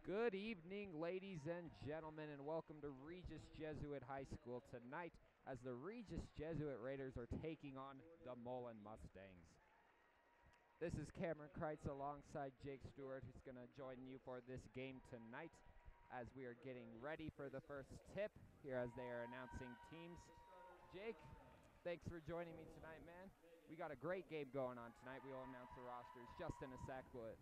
Good evening, ladies and gentlemen, and welcome to Regis Jesuit High School tonight as the Regis Jesuit Raiders are taking on the Mullen Mustangs. This is Cameron Kreitz alongside Jake Stewart, who's going to join you for this game tonight as we are getting ready for the first tip here as they are announcing teams. Jake, thanks for joining me tonight, man. We got a great game going on tonight. We will announce the rosters just in a sec, but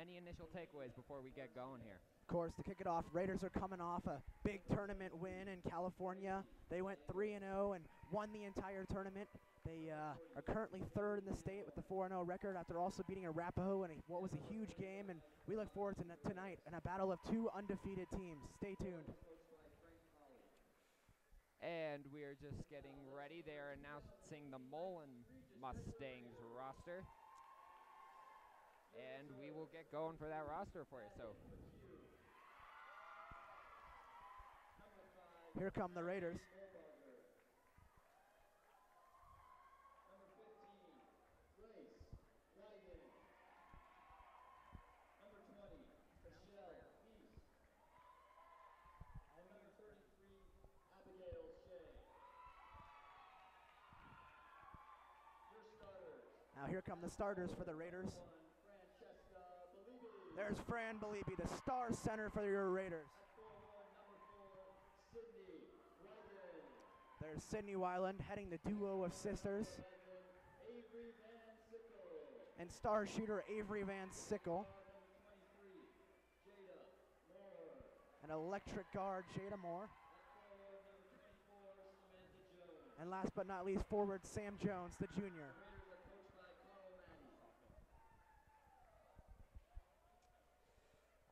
any initial takeaways before we get going here? Of course, to kick it off, Raiders are coming off a big tournament win in California. They went 3-0 and won the entire tournament. They are currently third in the state with the 4-0 record after also beating Arapahoe in what was a huge game, and we look forward to tonight in a battle of two undefeated teams. Stay tuned. And we are just getting ready. They are announcing the Mullen Mustangs roster. And we will get going for that roster for you. So here come the Raiders. Number 15, Grace. Number 20, Michelle East. And number 33, Abigail Shea. Your starters. Now here come the starters for the Raiders. There's Fran Belibi, the star center for your Raiders. There's Sydney Weiland heading the duo of sisters. And star shooter Avery Van Sickle. And electric guard Jada Moore. And last but not least, forward Sam Jones, the junior.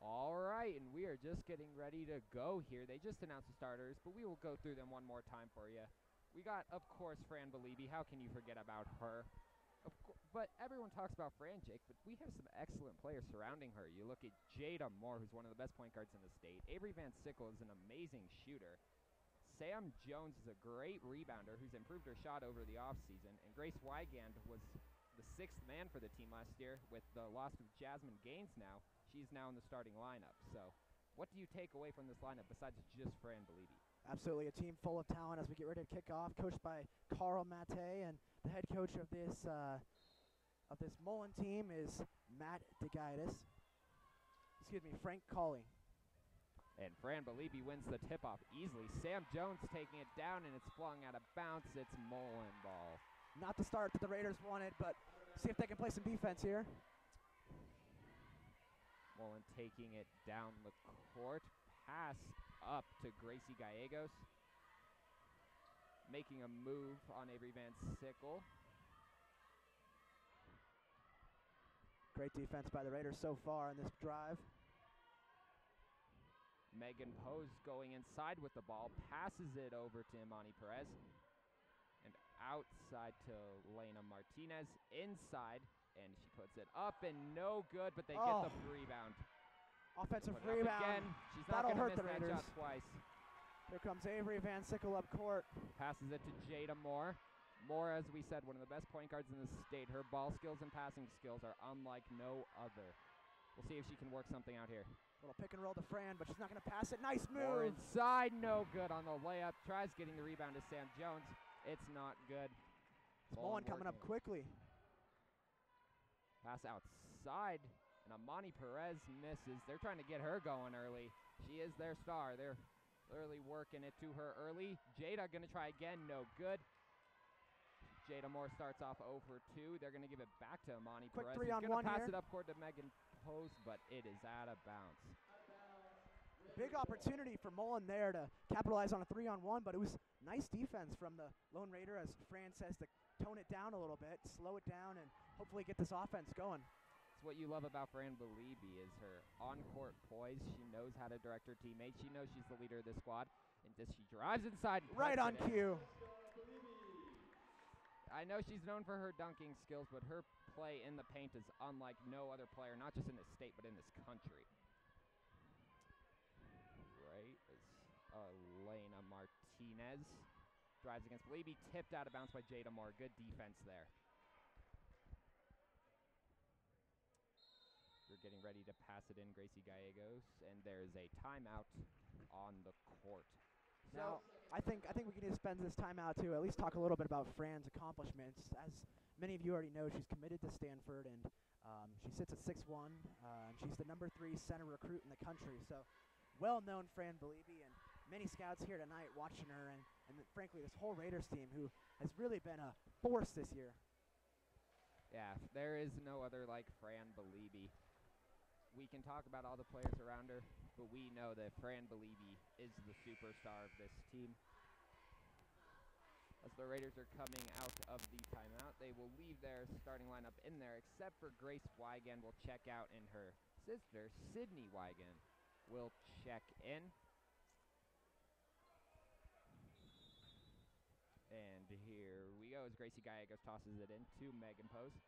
all right, and we are just getting ready to go here. They just announced the starters, but we will go through them one more time for you. We got, of course, Fran Belibi. How can you forget about her? But everyone talks about Fran, Jake, but we have some excellent players surrounding her. You look at Jada Moore, who's one of the best point guards in the state. Avery Van Sickle is an amazing shooter. Sam Jones is a great rebounder who's improved her shot over the offseason. And Grace Wygand was the sixth man for the team last year. With the loss of Jasmine Gaines now, she's now in the starting lineup. So what do you take away from this lineup besides just Fran Belibi? Absolutely, a team full of talent as we get ready to kick off, coached by Carl Mate, and the head coach of this Mullen team is Matt DeGaitis. Frank Cawley. And Fran Belibi wins the tip-off easily. Sam Jones taking it down, and it's flung out of bounds. It's Mullen ball. Not the start that the Raiders wanted, but see if they can play some defense here. Mullen taking it down the court. Pass up to Gracie Gallegos. Making a move on Avery Van Sickle. Great defense by the Raiders so far in this drive. Megan Pose going inside with the ball. Passes it over to Imani Perez. And outside to Lena Martinez. Inside. And she puts it up and no good, but they get the rebound. Offensive rebound. Again. She's not going to miss that shot twice. Here comes Avery Van Sickle up court. Passes it to Jada Moore. Moore, as we said, one of the best point guards in the state. Her ball skills and passing skills are unlike no other. We'll see if she can work something out here. Little pick and roll to Fran, but she's not going to pass it. Nice move. Moore inside, no good on the layup. Tries getting the rebound to Sam Jones. It's not good. It's Mullen coming up quickly. Pass outside, and Imani Perez misses. They're trying to get her going early. She is their star. They're literally working it to her early. Jada going to try again, no good. Jada Moore starts off 0 for 2. They're going to give it back to Imani Perez. Quick 3-on-1 going to pass here. it up court to Megan Post, but it is out of bounds. Big opportunity for Mullen there to capitalize on a 3-on-1, but it was nice defense from the Lone Raider, as Fran says, to tone it down a little bit, slow it down, and hopefully get this offense going. It's what you love about Fran Belibi is her on-court poise. She knows how to direct her teammates. She knows she's the leader of the squad, and she drives inside. Right on cue. I know she's known for her dunking skills, but her play in the paint is unlike no other player, not just in this state, but in this country. Right, is Elena Martinez. Drives against Belibi, tipped out of bounds by Jada Moore. Good defense there. We're They're getting ready to pass it in, Gracie Gallegos, and there's a timeout on the court. Now, I think we can just spend this time out to at least talk a little bit about Fran's accomplishments. As many of you already know, she's committed to Stanford, and she sits at 6'1", and she's the #3 center recruit in the country. So, well-known Fran Beliebe, and many scouts here tonight watching her, and frankly, this whole Raiders team who has really been a force this year. Yeah, there is no other like Fran Beliebe. We can talk about all the players around her, but we know that Fran Beliebe is the superstar of this team. As the Raiders are coming out of the timeout, they will leave their starting lineup in there, except for Grace Wigan will check out, and her sister, Sydney Wigan, will check in. And here we go as Gracie Gallegos tosses it in to Megan Post.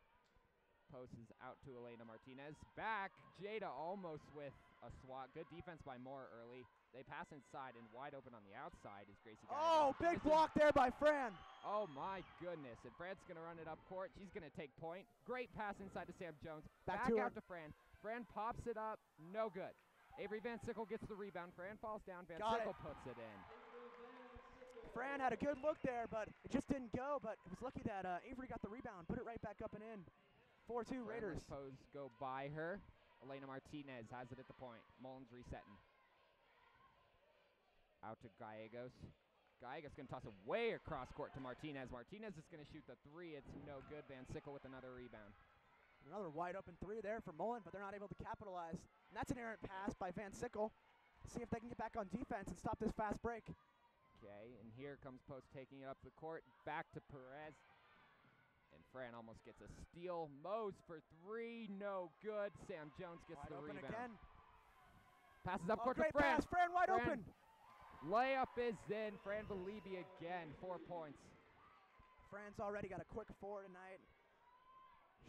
Post is out to Elena Martinez. Back. Jada almost with a swat. Good defense by Moore early. They pass inside, and wide open on the outside is Gracie Gallegos. Oh, big block there by Fran. Oh, my goodness. And Fran's going to run it up court. She's going to take point. Great pass inside to Sam Jones. Back out to Fran. Fran pops it up. No good. Avery Van Sickle gets the rebound. Fran falls down. Van Sickle puts it in. Fran had a good look there, but it just didn't go. But it was lucky that Avery got the rebound. Put it right back up and in. 4-2 Raiders. Pose go by her. Elena Martinez has it at the point. Mullen's resetting. Out to Gallegos. Gallegos going to toss it way across court to Martinez. Martinez is going to shoot the three. It's no good. Van Sickle with another rebound. Another wide open three there for Mullen, but they're not able to capitalize. And that's an errant pass by Van Sickle. See if they can get back on defense and stop this fast break. Okay, and here comes Post taking it up the court. Back to Perez. And Fran almost gets a steal. Mose for three. No good. Sam Jones gets Wide the open rebound. again. Passes up court to Great Fran. pass. Fran wide open. Layup is in. Fran Beliebe again. 4 points. Fran's already got a quick four tonight.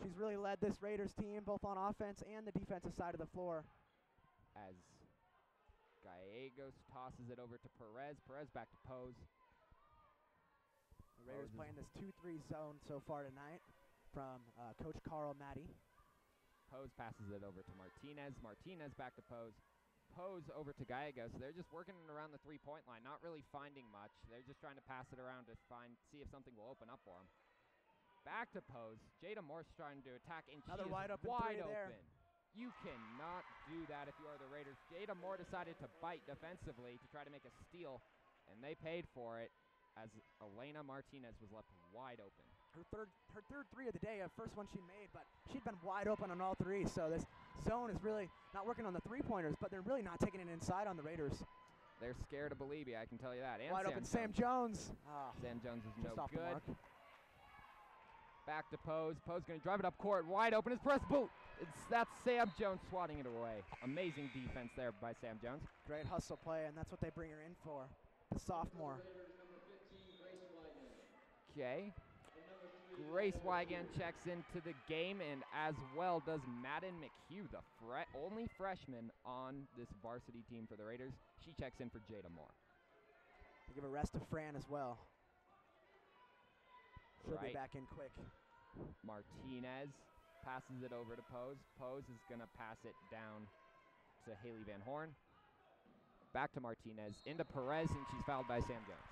She's really led this Raiders team both on offense and the defensive side of the floor. As Gallegos tosses it over to Perez. Perez back to Pose. The Raiders playing this 2-3 zone so far tonight from Coach Carl Matty. Pose passes it over to Martinez. Martinez back to Pose. Pose over to Gallegos. They're just working around the three-point line, not really finding much. They're just trying to pass it around to see if something will open up for them. Back to Pose. Jada Morse trying to attack, and Another she is wide open. There. You cannot do that if you are the Raiders. Jada Moore decided to bite defensively to try to make a steal, and they paid for it as Elena Martinez was left wide open. Her third three of the day, first one she made, but she'd been wide open on all three, so this zone is really not working on the three-pointers, but they're really not taking it inside on the Raiders. They're scared of Beliebe, I can tell you that. And wide open Sam Jones. Sam Jones is just no off the good. mark. Back to Pose. Pose going to drive it up court. Wide open is press boot. That's Sam Jones swatting it away. Amazing defense there by Sam Jones. Great hustle play, and that's what they bring her in for, the sophomore. Okay. Grace Wigan checks into the game, and as well does Madden McHugh, the only freshman on this varsity team for the Raiders. She checks in for Jada Moore. They give a rest to Fran as well. She'll be back in quick. Martinez passes it over to Pose. Pose is going to pass it down to Haley Van Horn. Back to Martinez, into Perez, and she's fouled by Sam Jones.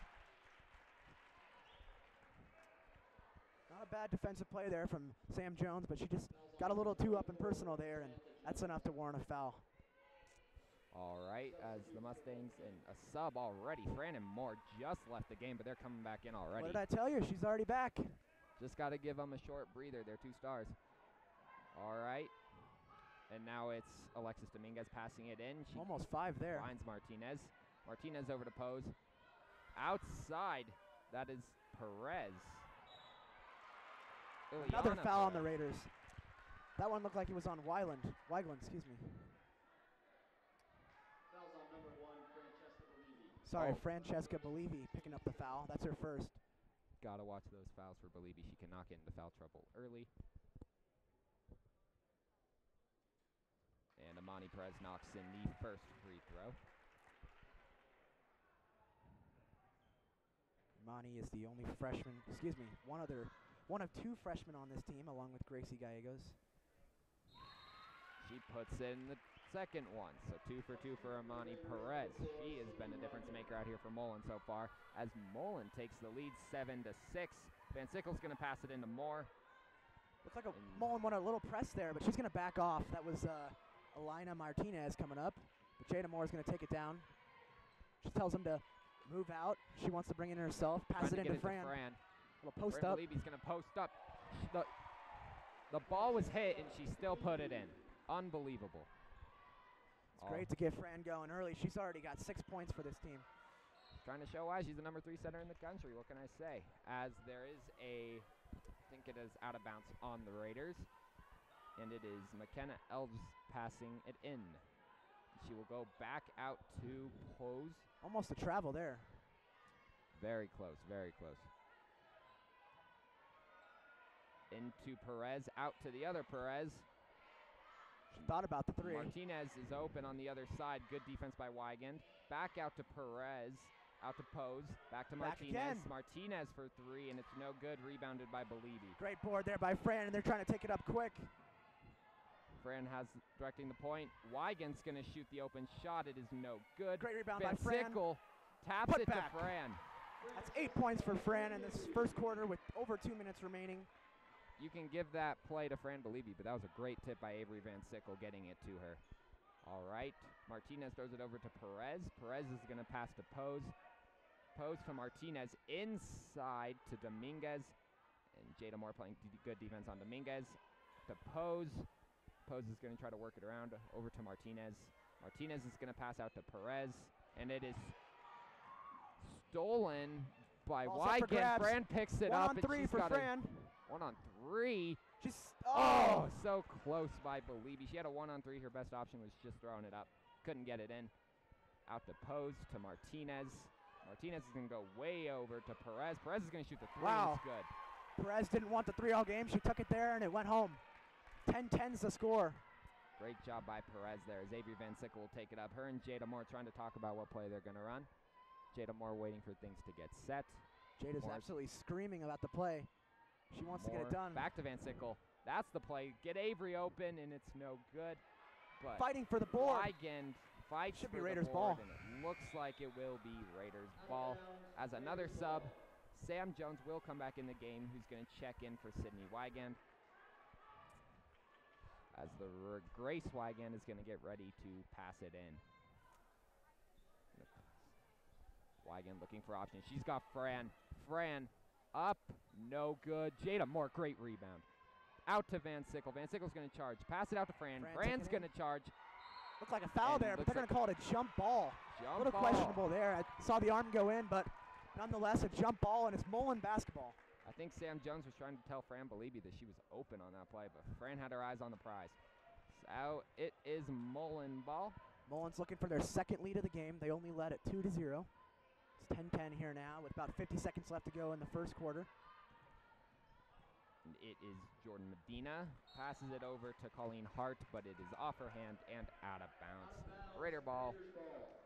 Not a bad defensive play there from Sam Jones, but she just got a little too up and personal there, and that's enough to warrant a foul. All right, as the Mustangs and a sub already. Fran and Moore just left the game, but they're coming back in already. What did I tell you? She's already back. Just got to give them a short breather. They're 2 stars. All right. And now it's Alexis Dominguez passing it in. She almost 5 there. Finds Martinez. Martinez over to Pose. Outside, that is Perez. Another foul on the Raiders. That one looked like it was on Wiegand, excuse me. Fouls on number 1, Francesca Beliebe. Sorry, Francesca Beliebe picking up the foul. That's her first. Gotta watch those fouls for Beliebe. She cannot get into foul trouble early. And Amani Perez knocks in the first free throw. Amani is the only freshman, one of 2 freshmen on this team, along with Gracie Gallegos. She puts in the second one. So 2 for 2 for Amani Perez. She has been a difference maker out here for Mullen so far, as Mullen takes the lead 7-6. Van Sickle's going to pass it into Moore. Looks like Mullen won a little press there, but she's going to back off. That was Elena Martinez coming up. But Jada Moore is going to take it down. She tells him to move out. She wants to bring it in herself. Pass it into Fran. Little post up. He's going to post up. The ball was hit, and she still put it in. Unbelievable. It's great to get Fran going early. She's already got 6 points for this team. Trying to show why she's the number 3 center in the country. What can I say? As there is I think it is out of bounds on the Raiders. And it is McKenna Elves passing it in. She will go back out to Pose. Almost a travel there. Very close, very close. Into Perez, out to the other Perez. She thought about the 3. Martinez is open on the other side. Good defense by Wigand. Back out to Perez. Out to Pose. Back to Martinez. Again. Martinez for 3, and it's no good. Rebounded by Belibi. Great board there by Fran, and they're trying to take it up quick. Fran has directing the point. Wigand's going to shoot the open shot. It is no good. Great rebound Van by Fran. Sickle taps Put it back. to Fran. That's 8 points for Fran in this first quarter with over 2 minutes remaining. You can give that play to Fran Belibi, but that was a great tip by Avery Van Sickle getting it to her. All right. Martinez throws it over to Perez. Perez is going to pass to Pose. Pose to Martinez inside to Dominguez. And Jada Moore playing good defense on Dominguez. To Pose. Pose is going to try to work it around over to Martinez. Martinez is going to pass out to Perez. And it is stolen by Wigand. Fran picks it up. 1 on 3 for Fran. 1 on 3. She's So close by Belibi. She had a 1 on 3. Her best option was just throwing it up. Couldn't get it in. Out to Pose to Martinez. Martinez is going to go way over to Perez. Perez is going to shoot the 3. Wow. It's good. Perez didn't want the 3 all game. She took it there, and it went home. 10-10's the score. Great job by Perez there. Xavier Van Sickle will take it up. Her and Jada Moore trying to talk about what play they're going to run. Jada Moore waiting for things to get set. Jada's absolutely screaming about the play. She wants to get it done. Back to Van Sickle. That's the play. Get Avery open, and it's no good. But fighting for the board. Wigand fights Should for be the Raiders board, ball. and it looks like it will be Raiders ball. As another sub, Sam Jones will come back in the game, who's going to check in for Sydney Wigand. As the Grace Wigand is going to get ready to pass it in. Wigand looking for options. She's got Fran. Fran up, no good. Jada Moore, great rebound. Out to Van Sickle. Van Sickle's going to charge. Pass it out to Fran. Fran's going to charge. Looked like a foul there, but they're going to call it a jump ball. Jump a little ball. questionable there. I saw the arm go in, but nonetheless, a jump ball, and it's Mullen basketball. I think Sam Jones was trying to tell Fran Belibi that she was open on that play, but Fran had her eyes on the prize. So it is Mullen ball. Mullen's looking for their second lead of the game. They only led at 2-0. It's 10-10 here now with about 50 seconds left to go in the first quarter. And it is Jordan Medina. Passes it over to Colleen Hart, but it is off her hand and out of bounds. Raider ball.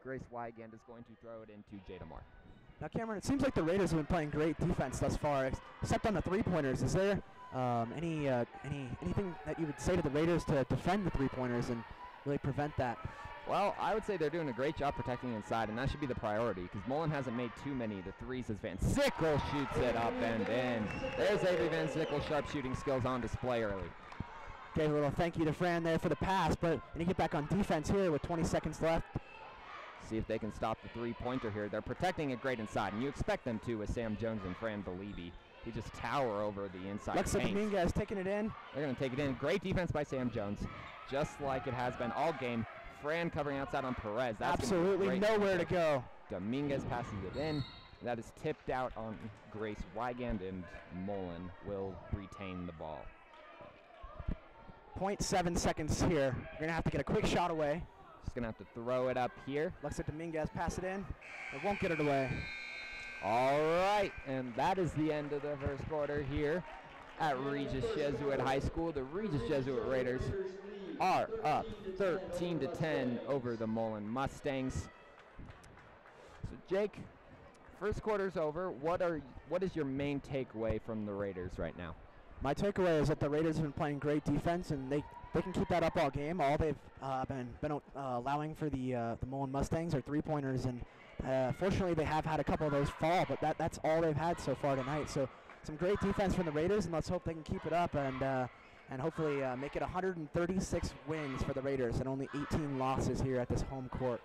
Grace Wigand is going to throw it into Jada Moore. Now, Cameron, it seems like the Raiders have been playing great defense thus far, except on the three-pointers. Is there anything that you would say to the Raiders to defend the three-pointers and really prevent that? Well, I would say they're doing a great job protecting inside, and that should be the priority, because Mullen hasn't made too many of the threes as Van Sickle shoots it up and in. There's Avery Van Sickle, sharp shooting skills on display early. Gave a little thank you to Fran there for the pass, but they need to get back on defense here with 20 seconds left. See if they can stop the three-pointer here. They're protecting it great inside, and you expect them to with Sam Jones and Fran Belibi, who just tower over the inside Alexa paint. Dominguez taking it in. They're going to take it in. Great defense by Sam Jones, just like it has been all game. Fran covering outside on Perez. That's absolutely nowhere to go. Dominguez passes it in. That is tipped out on Grace Wigand, and Mullen will retain the ball. 0.7 seconds here. You're going to have to get a quick shot away. Just going to have to throw it up here. Alexa Dominguez pass it in. It won't get it away. All right, and that is the end of the first quarter here at Regis Jesuit High School. The Regis Jesuit Raiders are up 13-10 over the Mullen Mustangs. So Jake, first quarter's over. What is your main takeaway from the Raiders right now? My takeaway is that the Raiders have been playing great defense, and they can keep that up all game. All they've been allowing for the Mullen Mustangs are three-pointers, and fortunately they have had a couple of those fall, but that's all they've had so far tonight. So some great defense from the Raiders, and let's hope they can keep it up and hopefully make it 136 wins for the Raiders and only 18 losses here at this home court.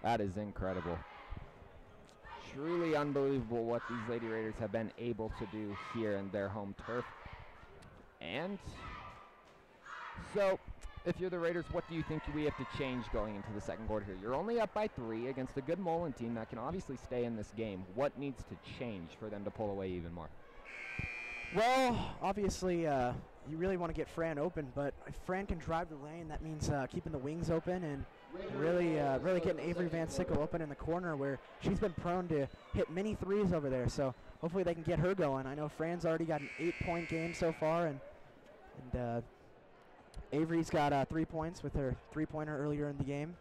That is incredible. Truly unbelievable what these Lady Raiders have been able to do here in their home turf. And so, if you're the Raiders, what do you think we have to change going into the second quarter here? You're only up by 3 against a good Mullen team that can obviously stay in this game. What needs to change for them to pull away even more? Well, obviously, you really want to get Fran open, but if Fran can drive the lane, that means keeping the wings open and really getting Avery Van Sickle open in the corner where she's been prone to hit many threes over there. So hopefully they can get her going. I know Fran's already got an 8-point game so far, and Avery's got 3 points with her three-pointer earlier in the game.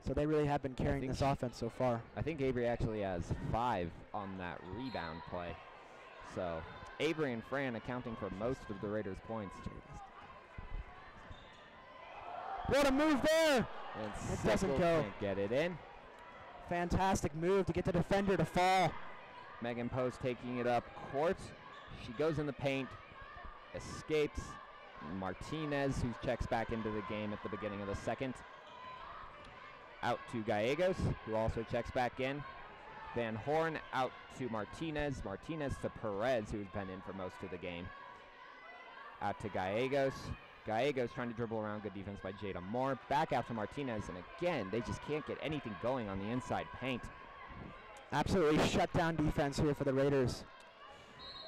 So they really have been carrying this offense so far. I think Avery actually has 5 on that rebound play. So Avery and Fran accounting for most of the Raiders' points. What a move there! And it doesn't go. Can't get it in. Fantastic move to get the defender to fall. Megan Post taking it up court. She goes in the paint, escapes. Martinez, who checks back into the game at the beginning of the second. Out to Gallegos, who also checks back in. Van Horn out to Martinez. Martinez to Perez, who's been in for most of the game. Out to Gallegos. Gallegos trying to dribble around. Good defense by Jada Moore. Back out to Martinez, and again, they just can't get anything going on the inside paint. Absolutely shut down defense here for the Raiders.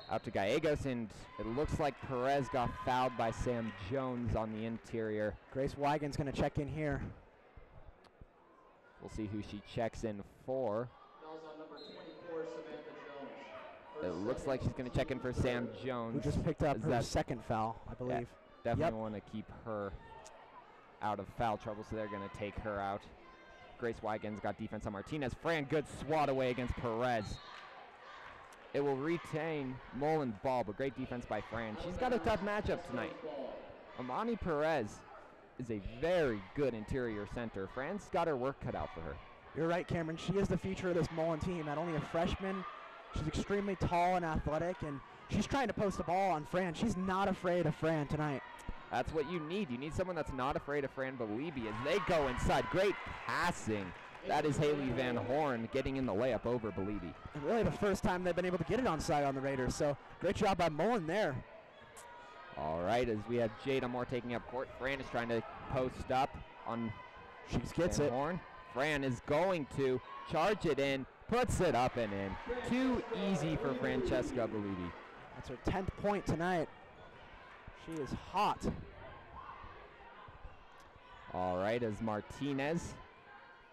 Out to Gallegos, and it looks like Perez got fouled by Sam Jones on the interior. Grace Wigan's going to check in here. We'll see who she checks in for. On number 24, Samantha Jones. It looks like she's going to check in for Sam Jones. Who just picked up her second foul, I believe. Yeah, definitely want to keep her out of foul trouble, so they're going to take her out. Grace Wigan's got defense on Martinez. Fran, good swat away against Perez. It will retain Mullen's ball, but great defense by Fran. She's got a tough matchup tonight. Amani Perez is a very good interior center. Fran's got her work cut out for her. You're right, Cameron. She is the future of this Mullen team. At only a freshman, she's extremely tall and athletic, and she's trying to post the ball on Fran. She's not afraid of Fran tonight. That's what you need. You need someone that's not afraid of Fran Belibi as they go inside. Great passing. That is Haley Van Horn getting in the layup over Belibi. And really the first time they've been able to get it onside on the Raiders, so great job by Mullen there. All right, as we have Jada Moore taking up court. Fran is trying to post up on Van Horn. Fran is going to charge it in, puts it up and in. Too easy for Francesca Belibi. That's her 10th point tonight. She is hot. All right, as Martinez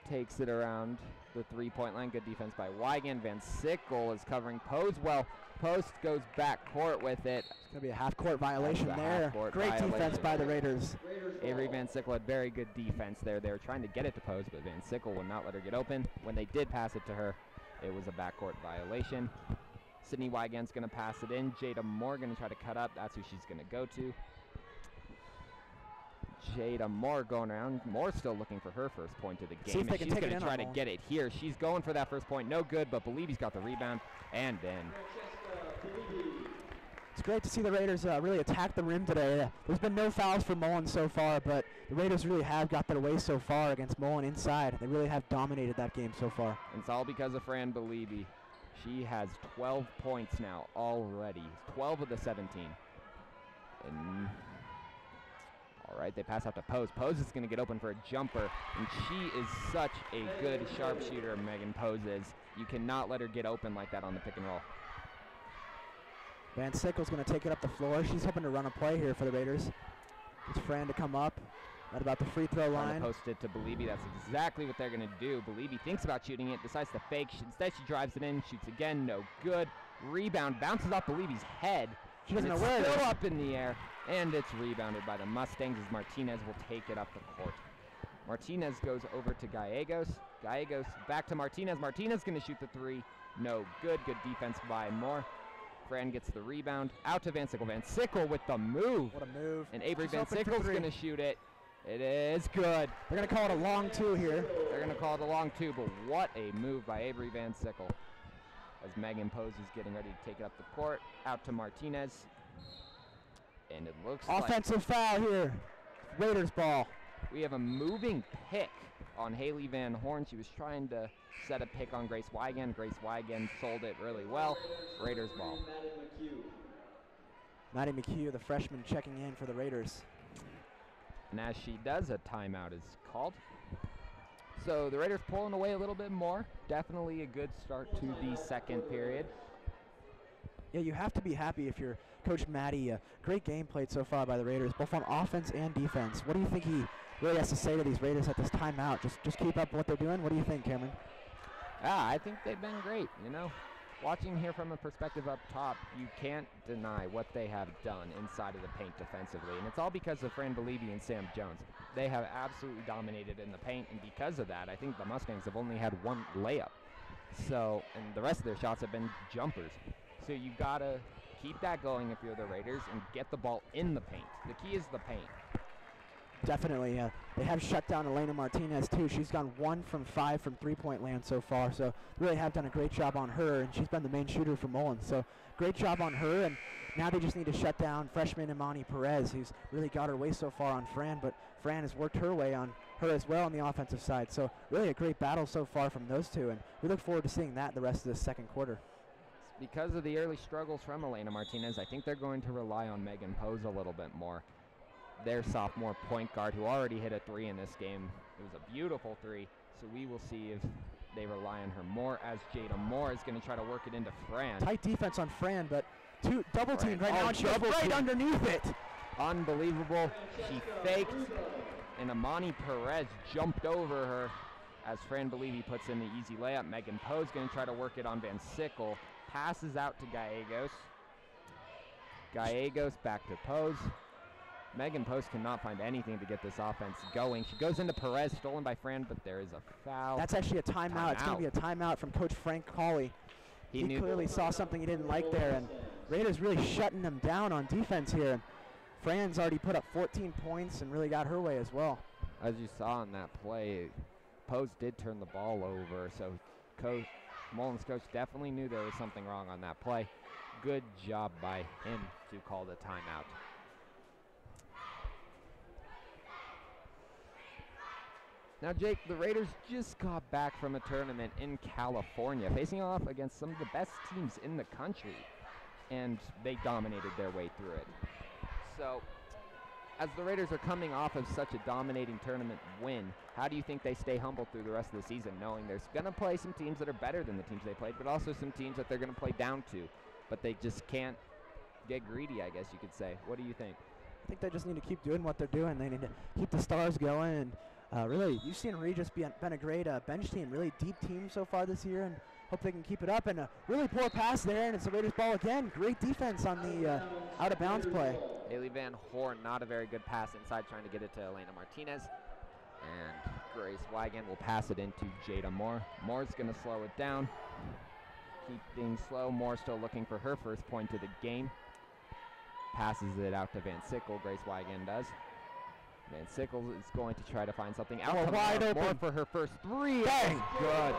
takes it around the three-point line. Good defense by Wigan. Van Sickle is covering Post well. Post goes back court with it. It's going to be a half-court violation there. Great defense by the Raiders. Avery Van Sickle had very good defense there. They were trying to get it to Post, but Van Sickle would not let her get open. When they did pass it to her, it was a backcourt violation. Sydney Wigan's going to pass it in. Jada Moore going to try to cut up. That's who she's going to go to. Jada Moore going around. Moore still looking for her first point of the game. See if they can she's going take to try to get it here. She's going for that first point. No good, but Belibi's got the rebound and in. It's great to see the Raiders really attack the rim today. There's been no fouls for Mullen so far, but the Raiders really have got their way so far against Mullen inside. They really have dominated that game so far. And it's all because of Fran Belibi. She has 12 points now already. 12 of the 17. And all right, they pass out to Pose. Pose is going to get open for a jumper, and she is such a good sharpshooter, Megan Pose is. You cannot let her get open like that on the pick and roll. Van Sickle's going to take it up the floor. She's hoping to run a play here for the Raiders. It's Fran to come up at about the free throw line. Post it to Belibi. That's exactly what they're going to do. Belibi thinks about shooting it, decides to fake. Instead, she drives it in, shoots again, no good. Rebound bounces off Belibi's head. She doesn't know it's where it is. Still up in the air, and it's rebounded by the Mustangs as Martinez will take it up the court. Martinez goes over to Gallegos. Gallegos back to Martinez. Martinez going to shoot the three. No good. Good defense by Moore. Fran gets the rebound. Out to Van Sickle. Van Sickle with the move. What a move. And Avery She's Van open for Sickle's three. going to shoot it. It is good. They're going to call it a long two here. They're going to call it a long two, but what a move by Avery Van Sickle. As Megan Pose is getting ready to take it up the court. Out to Martinez. And it looks Offensive foul here. Raiders ball. we have a moving pick on Haley Van Horn. She was trying to set a pick on Grace Wigan. Grace Wigan sold it really well. Raiders ball. Maddie McHugh, the freshman, checking in for the Raiders. And as she does, a timeout is called. So the Raiders pulling away a little bit more. Definitely a good start to the second period. Yeah, you have to be happy if you're Coach Maddie. Great game played so far by the Raiders, both on offense and defense. What do you think he really has to say to these Raiders at this timeout? Just keep up what they're doing? What do you think, Cameron? I think they've been great, you know. Watching here from a perspective up top, you can't deny what they have done inside of the paint defensively. And it's all because of Fran Belibi and Sam Jones. They have absolutely dominated in the paint, and because of that, I think the Mustangs have only had one layup. So, and the rest of their shots have been jumpers. So you gotta keep that going if you're the Raiders and get the ball in the paint. The key is the paint. Definitely. They have shut down Elena Martinez, too. She's gone 1 from 5 from three-point land so far, so really have done a great job on her, and she's been the main shooter for Mullen. So great job on her, and now they just need to shut down freshman Imani Perez, who's really got her way so far on Fran, but Fran has worked her way on her as well on the offensive side. So really a great battle so far from those two, and we look forward to seeing that the rest of the second quarter. Because of the early struggles from Elena Martinez, I think they're going to rely on Megan Pose a little bit more. Their sophomore point guard, who already hit a 3 in this game. It was a beautiful 3, so we will see if they rely on her more, as Jada Moore is going to try to work it into Fran. Tight defense on Fran, but double teamed right now, and she's double right team. underneath it. Unbelievable. She faked, and Imani Perez jumped over her as Fran Belibi puts in the easy layup. Megan Poe's going to try to work it on Van Sickle. Passes out to Gallegos. Gallegos back to Pose. Megan Post cannot find anything to get this offense going. She goes into Perez, stolen by Fran, but there is a foul. That's actually a timeout. It's going to be a timeout from Coach Frank Cawley. He clearly saw something he didn't like there, and Raiders really shutting them down on defense here. And Fran's already put up 14 points and really got her way as well. As you saw in that play, Post did turn the ball over, so Mullen's coach definitely knew there was something wrong on that play. Good job by him to call the timeout. Now, Jake, the Raiders just got back from a tournament in California, facing off against some of the best teams in the country, and they dominated their way through it. So, as the Raiders are coming off of such a dominating tournament win, how do you think they stay humble through the rest of the season, knowing there's going to play some teams that are better than the teams they played, but also some teams that they're going to play down to, but they just can't get greedy, I guess you could say. What do you think? I think they just need to keep doing what they're doing. They need to keep the stars going, and really, you've seen Regis been a great bench team, really deep team so far this year, and hope they can keep it up. And a really poor pass there, and it's the Raiders ball again. Great defense on the out-of-bounds play. Haley Van Horn, not a very good pass inside, trying to get it to Elena Martinez. And Grace Wigan will pass it into Jada Moore. Moore's going to slow it down. Keep things slow. Moore still looking for her first point of the game. Passes it out to Van Sickle. Grace Wigan does. Van Sickle is going to try to find something out. Wide open. Moore for her first 3. Bang! Good.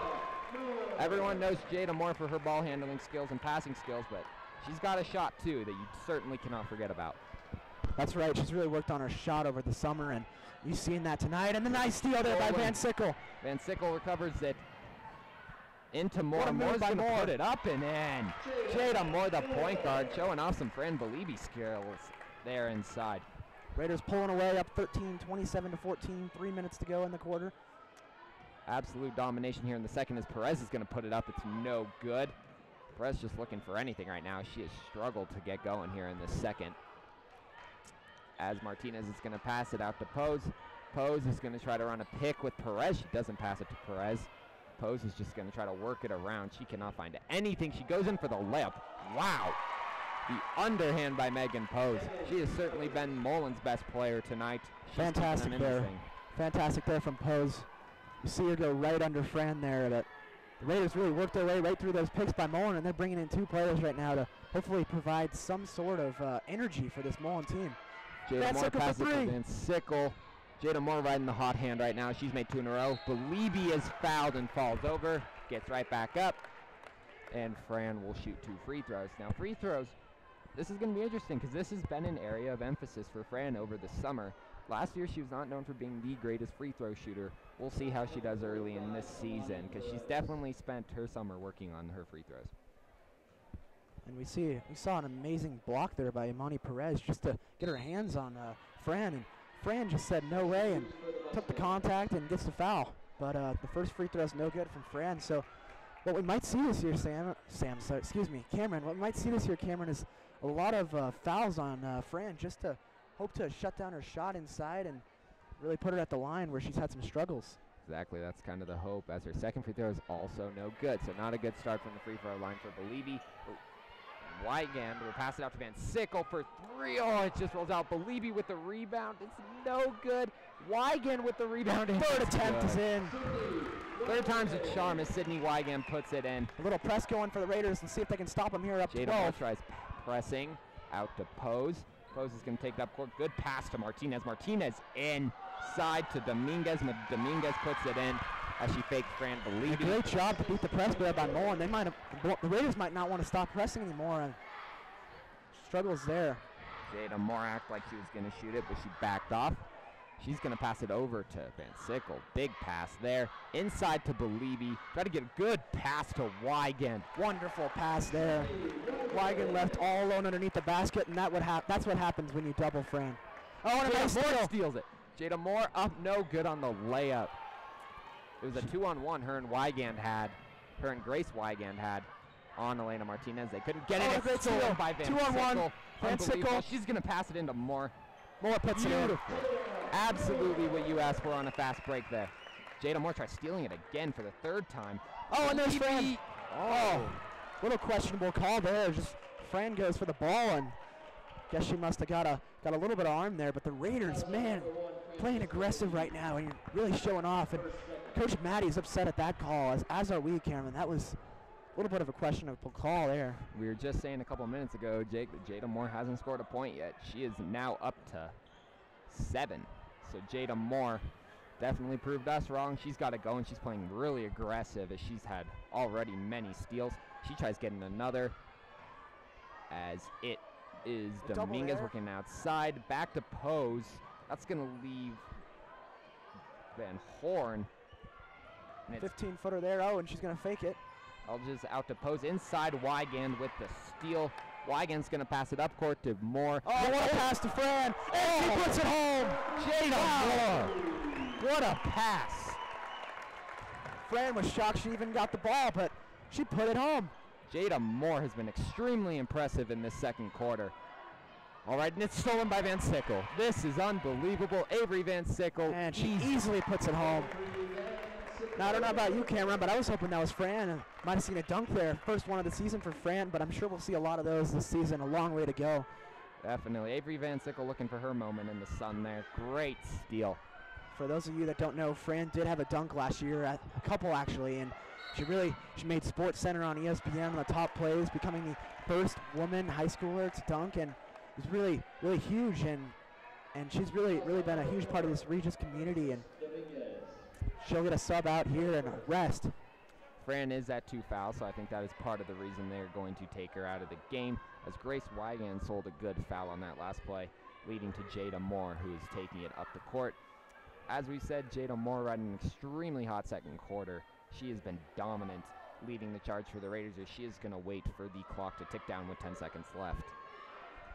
Everyone knows Jada Moore for her ball handling skills and passing skills, but she's got a shot too that you certainly cannot forget about. That's right. She's really worked on her shot over the summer, and you've seen that tonight. And the nice steal there by Van Sickle. Van Sickle recovers it into Moore. What a move Moore's by going to Moore. put it up and in. Jada Moore, the point guard, showing off some Fran Belibi skills there inside. Raiders pulling away up 13, 27-14. 3 minutes to go in the quarter. Absolute domination here in the second as Perez is going to put it up. It's no good. Perez just looking for anything right now. She has struggled to get going here in the second. As Martinez is going to pass it out to Pose. Pose is going to try to run a pick with Perez. She doesn't pass it to Perez. Pose is just going to try to work it around. She cannot find anything. She goes in for the layup. Wow. The underhand by Megan Pose. She has certainly been Mullen's best player tonight. She's Fantastic there. Fantastic there from Pose. You see her go right under Fran there. But the Raiders really worked their way right through those picks by Mullen, and they're bringing in 2 players right now to hopefully provide some sort of energy for this Mullen team. Jada Moore Sickle for passes to three. Van Sickle. Jada Moore riding the hot hand right now. She's made 2 in a row. Beliebe is fouled and falls over. Gets right back up. And Fran will shoot 2 free throws. Now, free throws, this is going to be interesting because this has been an area of emphasis for Fran over the summer. Last year, she was not known for being the greatest free throw shooter. We'll see how she does early in this season because she's definitely spent her summer working on her free throws. And we saw an amazing block there by Imani Perez just to get her hands on Fran. And Fran just said no way and took the contact and gets the foul. But the first free throw is no good from Fran. So what we might see this year, Cameron, what we might see this year, Cameron, is a lot of fouls on Fran just to hope to shut down her shot inside and really put her at the line where she's had some struggles. Exactly, that's kind of the hope, as her second free throw is also no good. So not a good start from the free throw line for Beliebe. Wygand will pass it out to Van Sickle for 3. Oh, it just rolls out. Beliebe with the rebound. It's no good. Wygand with the rebound. Third attempt is in. Third time's a charm as Sydney Wygand puts it in. A little press going for the Raiders and see if they can stop them here up Jada 12. Moore tries pressing out to Pose. Pose is going to take it up court. Good pass to Martinez. Martinez inside to Dominguez. Dominguez puts it in as she fakes Fran Beliebe. A great job to beat the press there by Mullen. The Raiders might not want to stop pressing anymore. And struggles there. Jada Moore acted like she was going to shoot it, but she backed off. She's going to pass it over to Van Sickle. Big pass there. Inside to Beliebe. Try to get a good pass to Wygand. Wonderful pass there. Wygand left all alone underneath the basket, and that's what happens when you double Fran. Oh, and a nice Jada Moore steal. steals it. Jada Moore up, no good on the layup. It was a 2-on-1 her and Grace Wygand had on Elena Martinez. They couldn't get it. A great steal by Van 2-on-1. Sickle. Van Sickle. She's going to pass it into Moore. Moore puts it in. Beautiful. Absolutely what you asked for on a fast break there. Jada Moore tries stealing it again for the 3rd time. Oh, and there's Fran. Oh. Little questionable call there. Just Fran goes for the ball, and guess she must have got a little bit of arm there. But the Raiders, man, playing aggressive right now and really showing off. And Coach Maddie's upset at that call, as are we, Cameron. That was a little bit of a questionable call there. We were just saying a couple minutes ago, Jake, that Jada Moore hasn't scored a point yet. She is now up to 7. So Jada Moore definitely proved us wrong. She's got to go, and she's playing really aggressive as she's had already many steals. She tries getting another as it is Dominguez working outside. Back to Pose. That's going to leave Van Horn. 15-footer there. Oh, and she's going to fake it. I'll just out to Pose. Inside Wygand with the steal. Wygand's going to pass it up court to Moore. Oh, what a pass to Fran. And she puts it home. Jada Moore. What a pass. Fran was shocked she even got the ball, but she put it home. Jada Moore has been extremely impressive in this second quarter. All right, and it's stolen by Van Sickle. This is unbelievable. Avery Van Sickle. And she easily puts it home. Now, I don't know about you, Cameron, but I was hoping that was Fran. Might have seen a dunk there. First one of the season for Fran, but I'm sure we'll see a lot of those this season. A long way to go. Definitely. Avery Van Sickle looking for her moment in the sun there. Great steal. For those of you that don't know, Fran did have a dunk last year, a couple actually, and she made Sports Center on ESPN on the top plays, becoming the first woman high schooler to dunk, and it was really, really huge, and she's really been a huge part of this Regis community, and she'll get a sub out here and a rest. Fran is at 2 fouls, so I think that is part of the reason they're going to take her out of the game, as Grace Wygand sold a good foul on that last play, leading to Jada Moore, who is taking it up the court. As we said, Jada Moore riding an extremely hot second quarter. She has been dominant, leading the charge for the Raiders, as she is going to wait for the clock to tick down with 10 seconds left.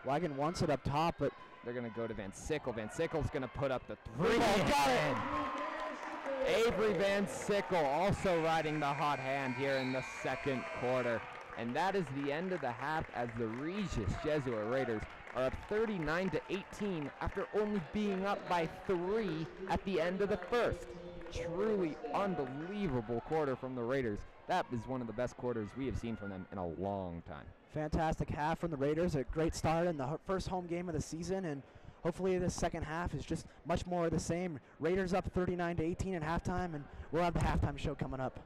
Wygand wants it up top, but they're going to go to Van Sickle. Van Sickle's going to put up the 3. Got it! Avery Van Sickle also riding the hot hand here in the second quarter. And that is the end of the half, as the Regis Jesuit Raiders are up 39-18 after only being up by 3 at the end of the first. Truly unbelievable quarter from the Raiders. That is one of the best quarters we have seen from them in a long time. Fantastic half from the Raiders. A great start in the first home game of the season, and hopefully this second half is just much more of the same. Raiders up 39-18 at halftime, and we'll have the halftime show coming up.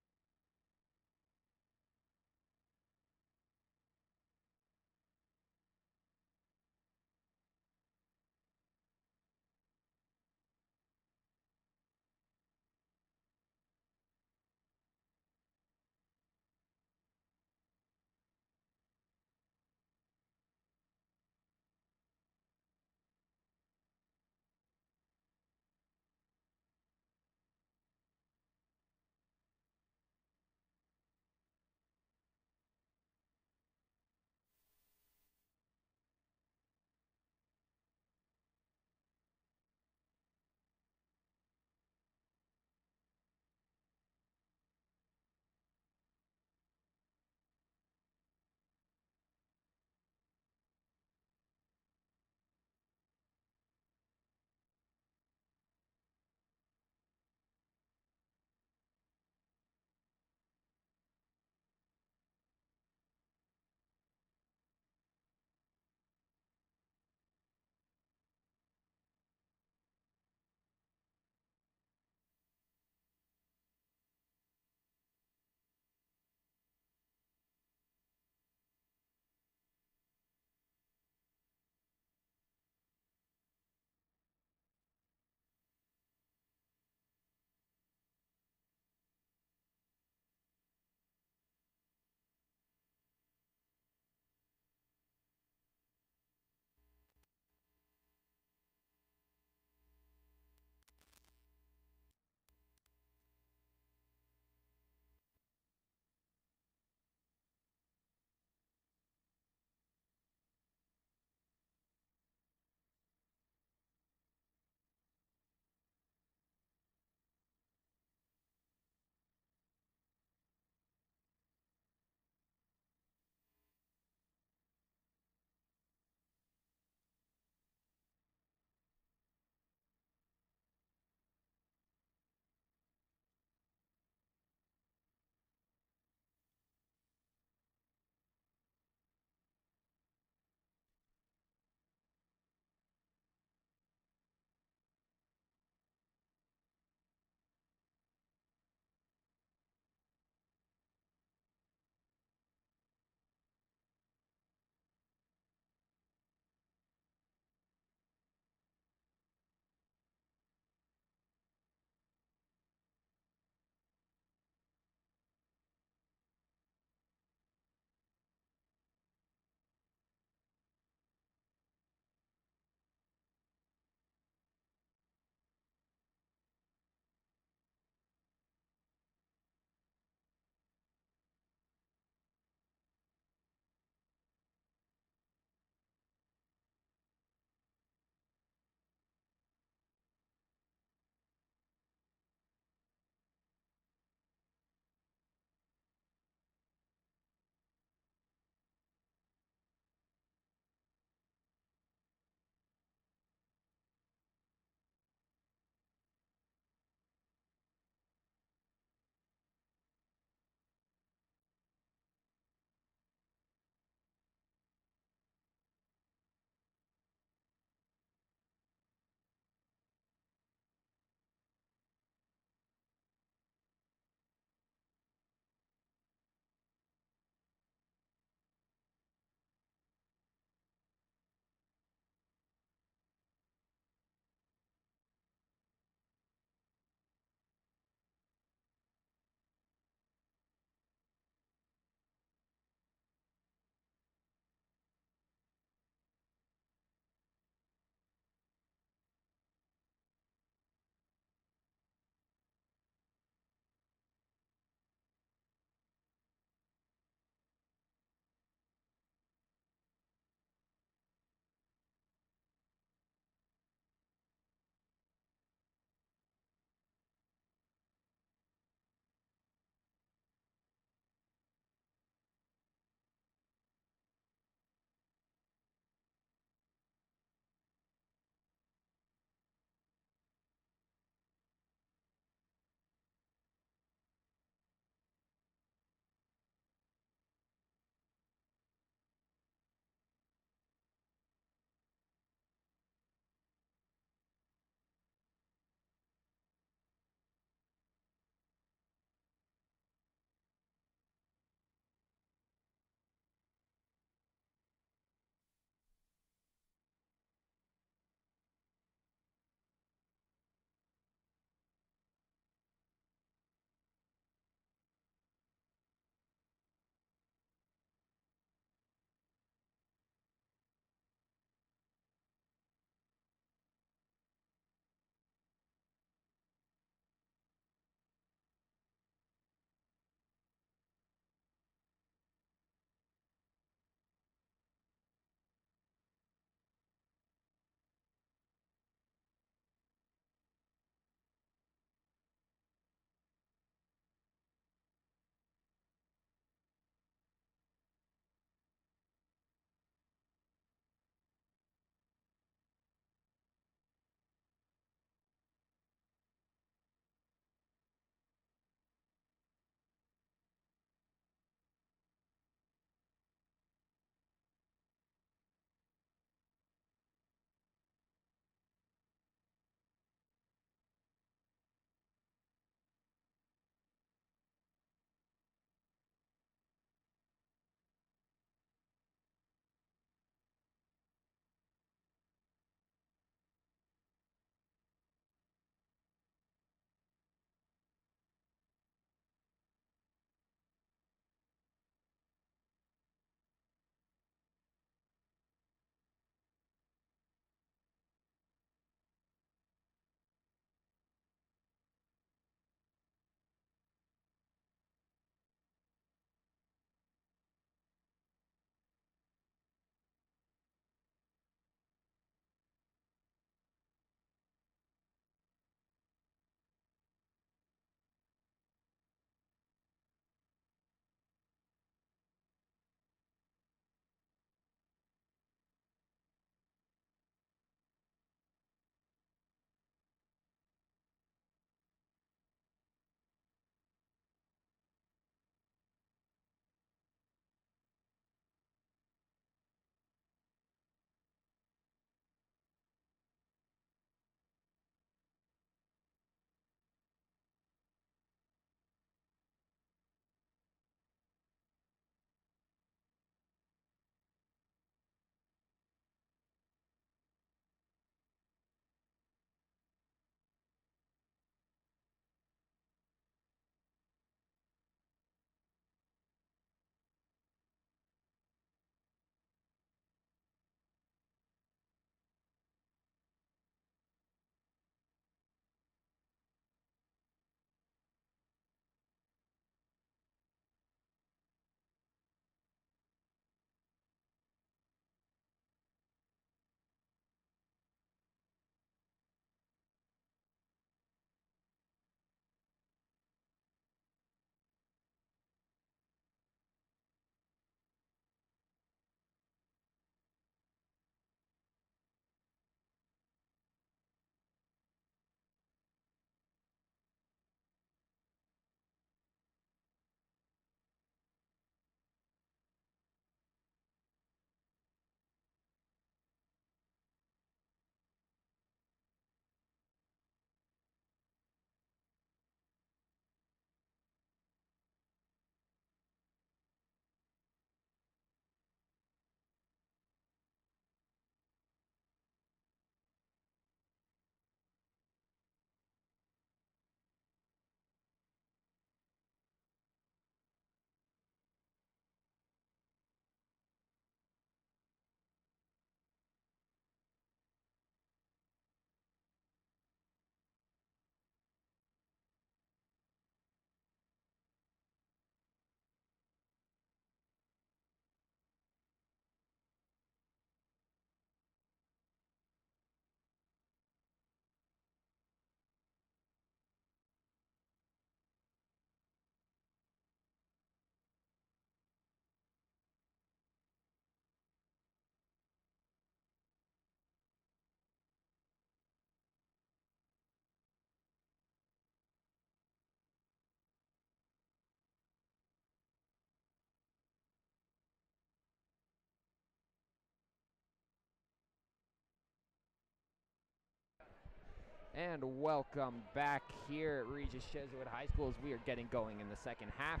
And welcome back here at Regis Jesuit High School as we are getting going in the second half.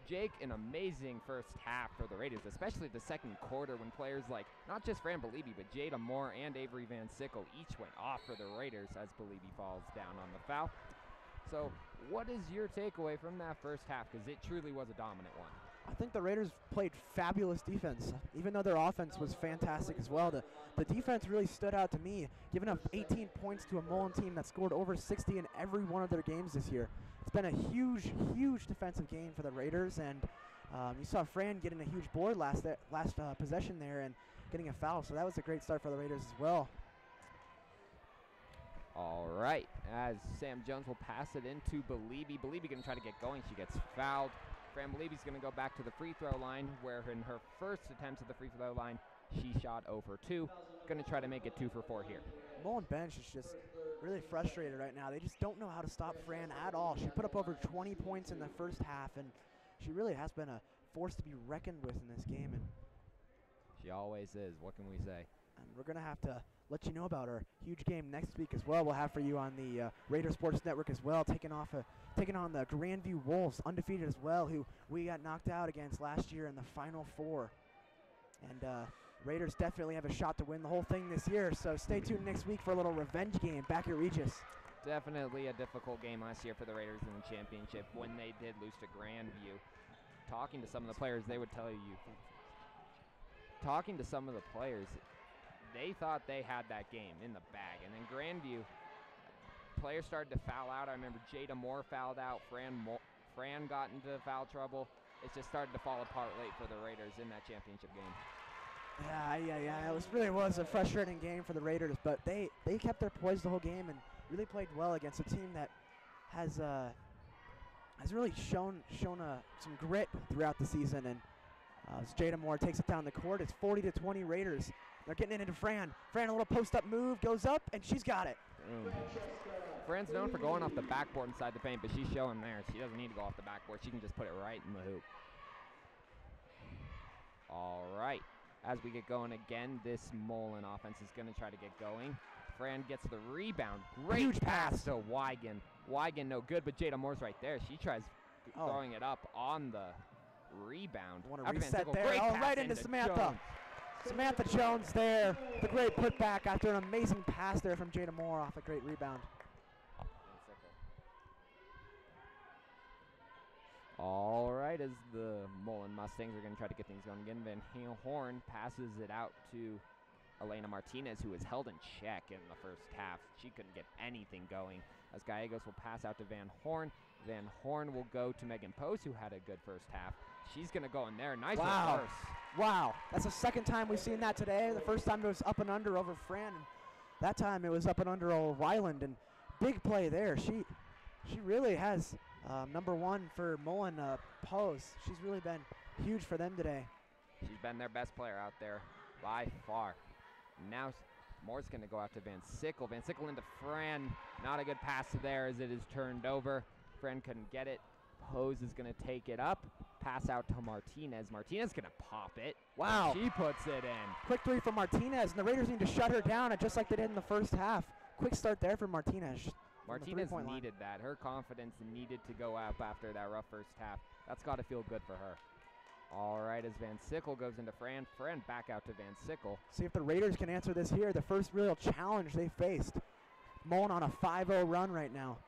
Jake, an amazing first half for the Raiders, especially the second quarter when players like not just Fran Belibi, but Jada Moore and Avery Van Sickle each went off for the Raiders as Belibi falls down on the foul. So what is your takeaway from that first half? Because it truly was a dominant one. I think the Raiders played fabulous defense, even though their offense was fantastic as well. The defense really stood out to me, giving up 18 points to a Mullen team that scored over 60 in every one of their games this year. It's been a huge, huge defensive game for the Raiders, and you saw Fran getting a huge board last possession there and getting a foul, so that was a great start for the Raiders as well. All right, as Sam Jones will pass it into Belibi. Belibi going to try to get going. She gets fouled. Fran Belibi's going to go back to the free throw line, where in her first attempt at the free throw line, she shot 0 for 2. Going to try to make it 2 for 4 here. Mullen bench is just really frustrated right now. They just don't know how to stop Fran at all. She put up over 20 points in the first half, and she really has been a force to be reckoned with in this game. And she always is. What can we say? And we're going to have to let you know about our huge game next week as well. We'll have for you on the Raider Sports Network as well, taking on the Grandview Wolves, undefeated as well, who we got knocked out against last year in the Final Four. And Raiders definitely have a shot to win the whole thing this year, so stay tuned next week for a little revenge game back at Regis. Definitely a difficult game last year for the Raiders in the championship when they did lose to Grandview. Talking to some of the players, they would tell you, they thought they had that game in the bag. And then Grandview, players started to foul out. I remember Jada Moore fouled out. Fran got into foul trouble. It just started to fall apart late for the Raiders in that championship game. Yeah. It really was a frustrating game for the Raiders, but they kept their poise the whole game and really played well against a team that has really shown some grit throughout the season. And as Jada Moore takes it down the court, it's 40-20 Raiders. They're getting it into Fran. Fran, a little post-up move, goes up, and she's got it. Fran's known for going off the backboard inside the paint, but she's showing there. She doesn't need to go off the backboard. She can just put it right in the hoop. All right. As we get going again, this Mullen offense is going to try to get going. Fran gets the rebound. Great Huge pass to Wigan. Wigan no good, but Jada Moore's right there. She tries throwing it up on the rebound. Want to reset there. Right into Samantha. Jones. Samantha Jones there. The great putback after an amazing pass there from Jada Moore off a great rebound. All right, as the Mullen Mustangs are going to try to get things going again, Van Horn passes it out to Elena Martinez, who was held in check in the first half. She couldn't get anything going. As Gallegos will pass out to Van Horn. Van Horn will go to Megan Post, who had a good first half. She's going to go in there. Nice reverse. Wow. That's the second time we've seen that today. The first time it was up and under over Fran. And that time it was up and under over Weiland. And big play there. She really has number one for Mullen Post. She's really been huge for them today. She's been their best player out there by far. Now Moore's going to go out to Van Sickle. Van Sickle into Fran. Not a good pass there as it is turned over. Fran couldn't get it. Pose is going to take it up. Pass out to Martinez. Martinez going to pop it. Wow. She puts it in. Quick three from Martinez, and the Raiders need to shut her down just like they did in the first half. Quick start there for Martinez. Martinez needed that. Her confidence needed to go up after that rough first half. That's got to feel good for her. All right, as Van Sickle goes into Fran. Fran back out to Van Sickle. See if the Raiders can answer this here. The first real challenge they faced. Mullen on a 5-0 run right now.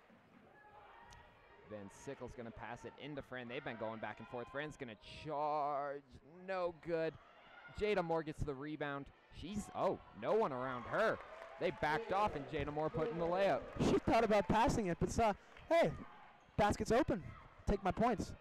Van Sickle's going to pass it into Fran. They've been going back and forth. Fran's going to charge. No good. Jada Moore gets the rebound. No one around her. They backed off, and Jada Moore put in the layup. She thought about passing it, but saw, hey, basket's open. Take my points.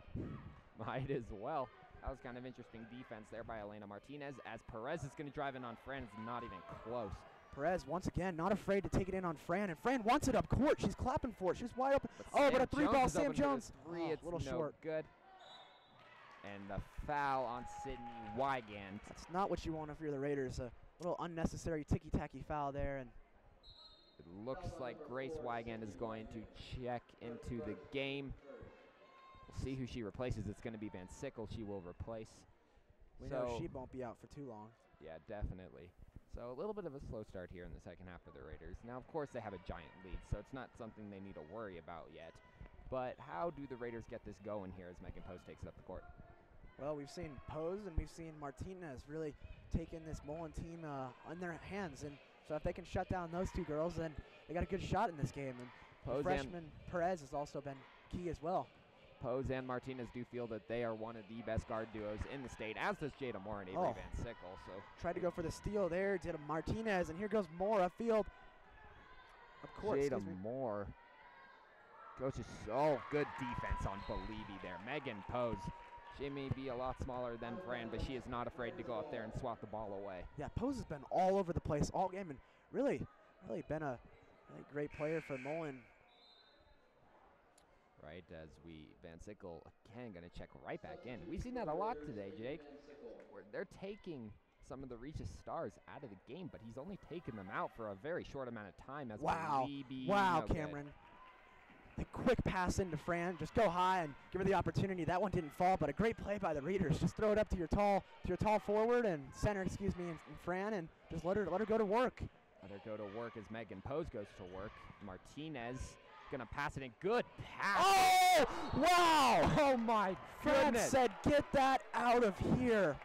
Might as well. That was kind of interesting defense there by Elena Martinez, as Perez is going to drive in on Fran. It's not even close. Perez, once again, not afraid to take it in on Fran, and Fran wants it up court. She's clapping for it. She's wide open. But a three-ball, Sam Jones. It's a little short. Good. And the foul on Sydney Wygant. That's not what you want if you're the Raiders. A little unnecessary ticky-tacky foul there. And it looks like Grace Wygant is going to check into the game. We'll see who she replaces. It's going to be Van Sickle she will replace. We know she won't be out for too long. Yeah, definitely. So a little bit of a slow start here in the second half for the Raiders. Now, of course, they have a giant lead, so it's not something they need to worry about yet. But how do the Raiders get this going here as Megan Post takes up the court? Well, we've seen Pose and we've seen Martinez really taking this Mullen team on their hands. And so if they can shut down those two girls, then they got a good shot in this game. And the freshman Perez has also been key as well. Pose and Martinez do feel that they are one of the best guard duos in the state, as does Jada Moore and Avery Van Sickle. So tried to go for the steal there, did a Martinez, and here goes Moore upfield. Of course, Jada Moore goes to so good defense on Believy there. Megan Pose, she may be a lot smaller than Fran, but she is not afraid to go up there and swat the ball away. Yeah, Pose has been all over the place all game, and really been a really great player for Mullen. Right, as Van Sickle, again, going to check right back in. We've seen that a lot today, Jake, where they're taking some of the Regis stars out of the game, but he's only taken them out for a very short amount of time. As wow, Cameron. A quick pass into Fran, just go high and give her the opportunity. That one didn't fall, but a great play by the Raiders. Just throw it up to your tall forward and center, and Fran, and just let her go to work. Let her go to work as Megan Pose goes to work. Martinez gonna pass it in. Good pass. Oh, wow. Oh, my Fran goodness. said, get that out of here.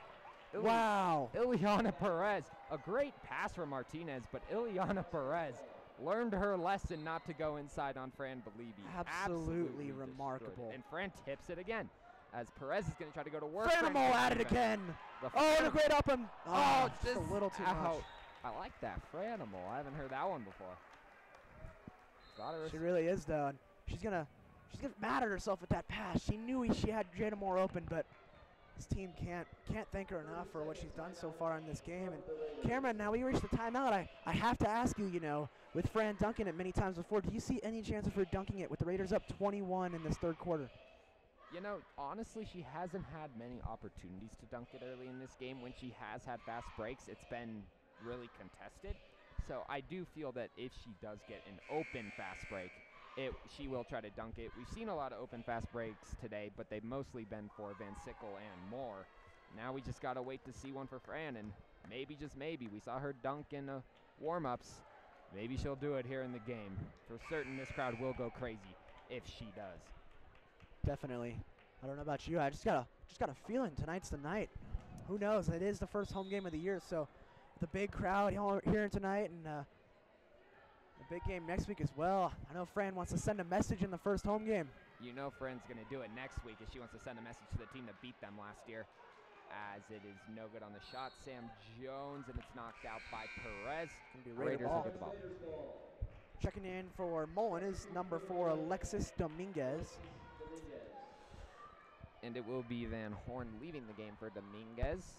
Wow. Ileana Perez. A great pass from Martinez, but Ileana Perez learned her lesson not to go inside on Fran Believy. Absolutely remarkable. And Fran tips it again as Perez is going to try to go to work. Franimo at it again. And a great up and just a little too much. I like that Franimo. I haven't heard that one before. She really is, though. And she's gonna mad at herself with that pass. She knew she had Jada Moore open, but this team can't thank her enough for what she's done so far in this game. And Cameron, now we reached the timeout. I have to ask you, with Fran dunking it many times before, do you see any chance of her dunking it with the Raiders up 21 in this third quarter? Honestly, she hasn't had many opportunities to dunk it early in this game. When she has had fast breaks, it's been really contested. So I do feel that if she does get an open fast break, she will try to dunk it. We've seen a lot of open fast breaks today, but they've mostly been for Van Sickle and Moore. Now we just got to wait to see one for Fran, and maybe, just maybe, we saw her dunk in the warm-ups. Maybe she'll do it here in the game. For certain, this crowd will go crazy if she does. Definitely. I don't know about you. I just got a feeling tonight's the night. Who knows? It is the first home game of the year, so the big crowd here tonight, and the big game next week as well. I know Fran wants to send a message in the first home game. Fran's going to do it next week if she wants to send a message to the team that beat them last year, as it is no good on the shot. Sam Jones, and it's knocked out by Perez. Raiders will get the ball. Checking in for Mullen is number 4, Alexis Dominguez. And it will be Van Horn leaving the game for Dominguez.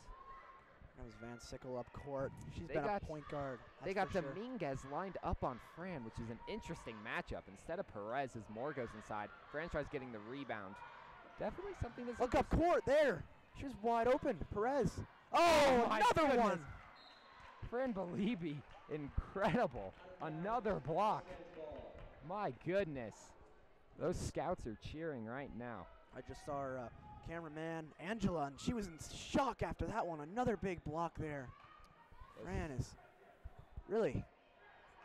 That was Van Sickle up court. She's been a point guard. They got Dominguez lined up on Fran, which is an interesting matchup. Instead of Perez, as Moore goes inside, Fran tries getting the rebound. Definitely something that's... Look up court there. She was wide open. Perez. Oh, another one. Fran Believy, incredible. Another block. My goodness. Those scouts are cheering right now. I just saw our cameraman, Angela, and she was in shock after that one. Another big block there. Fran is really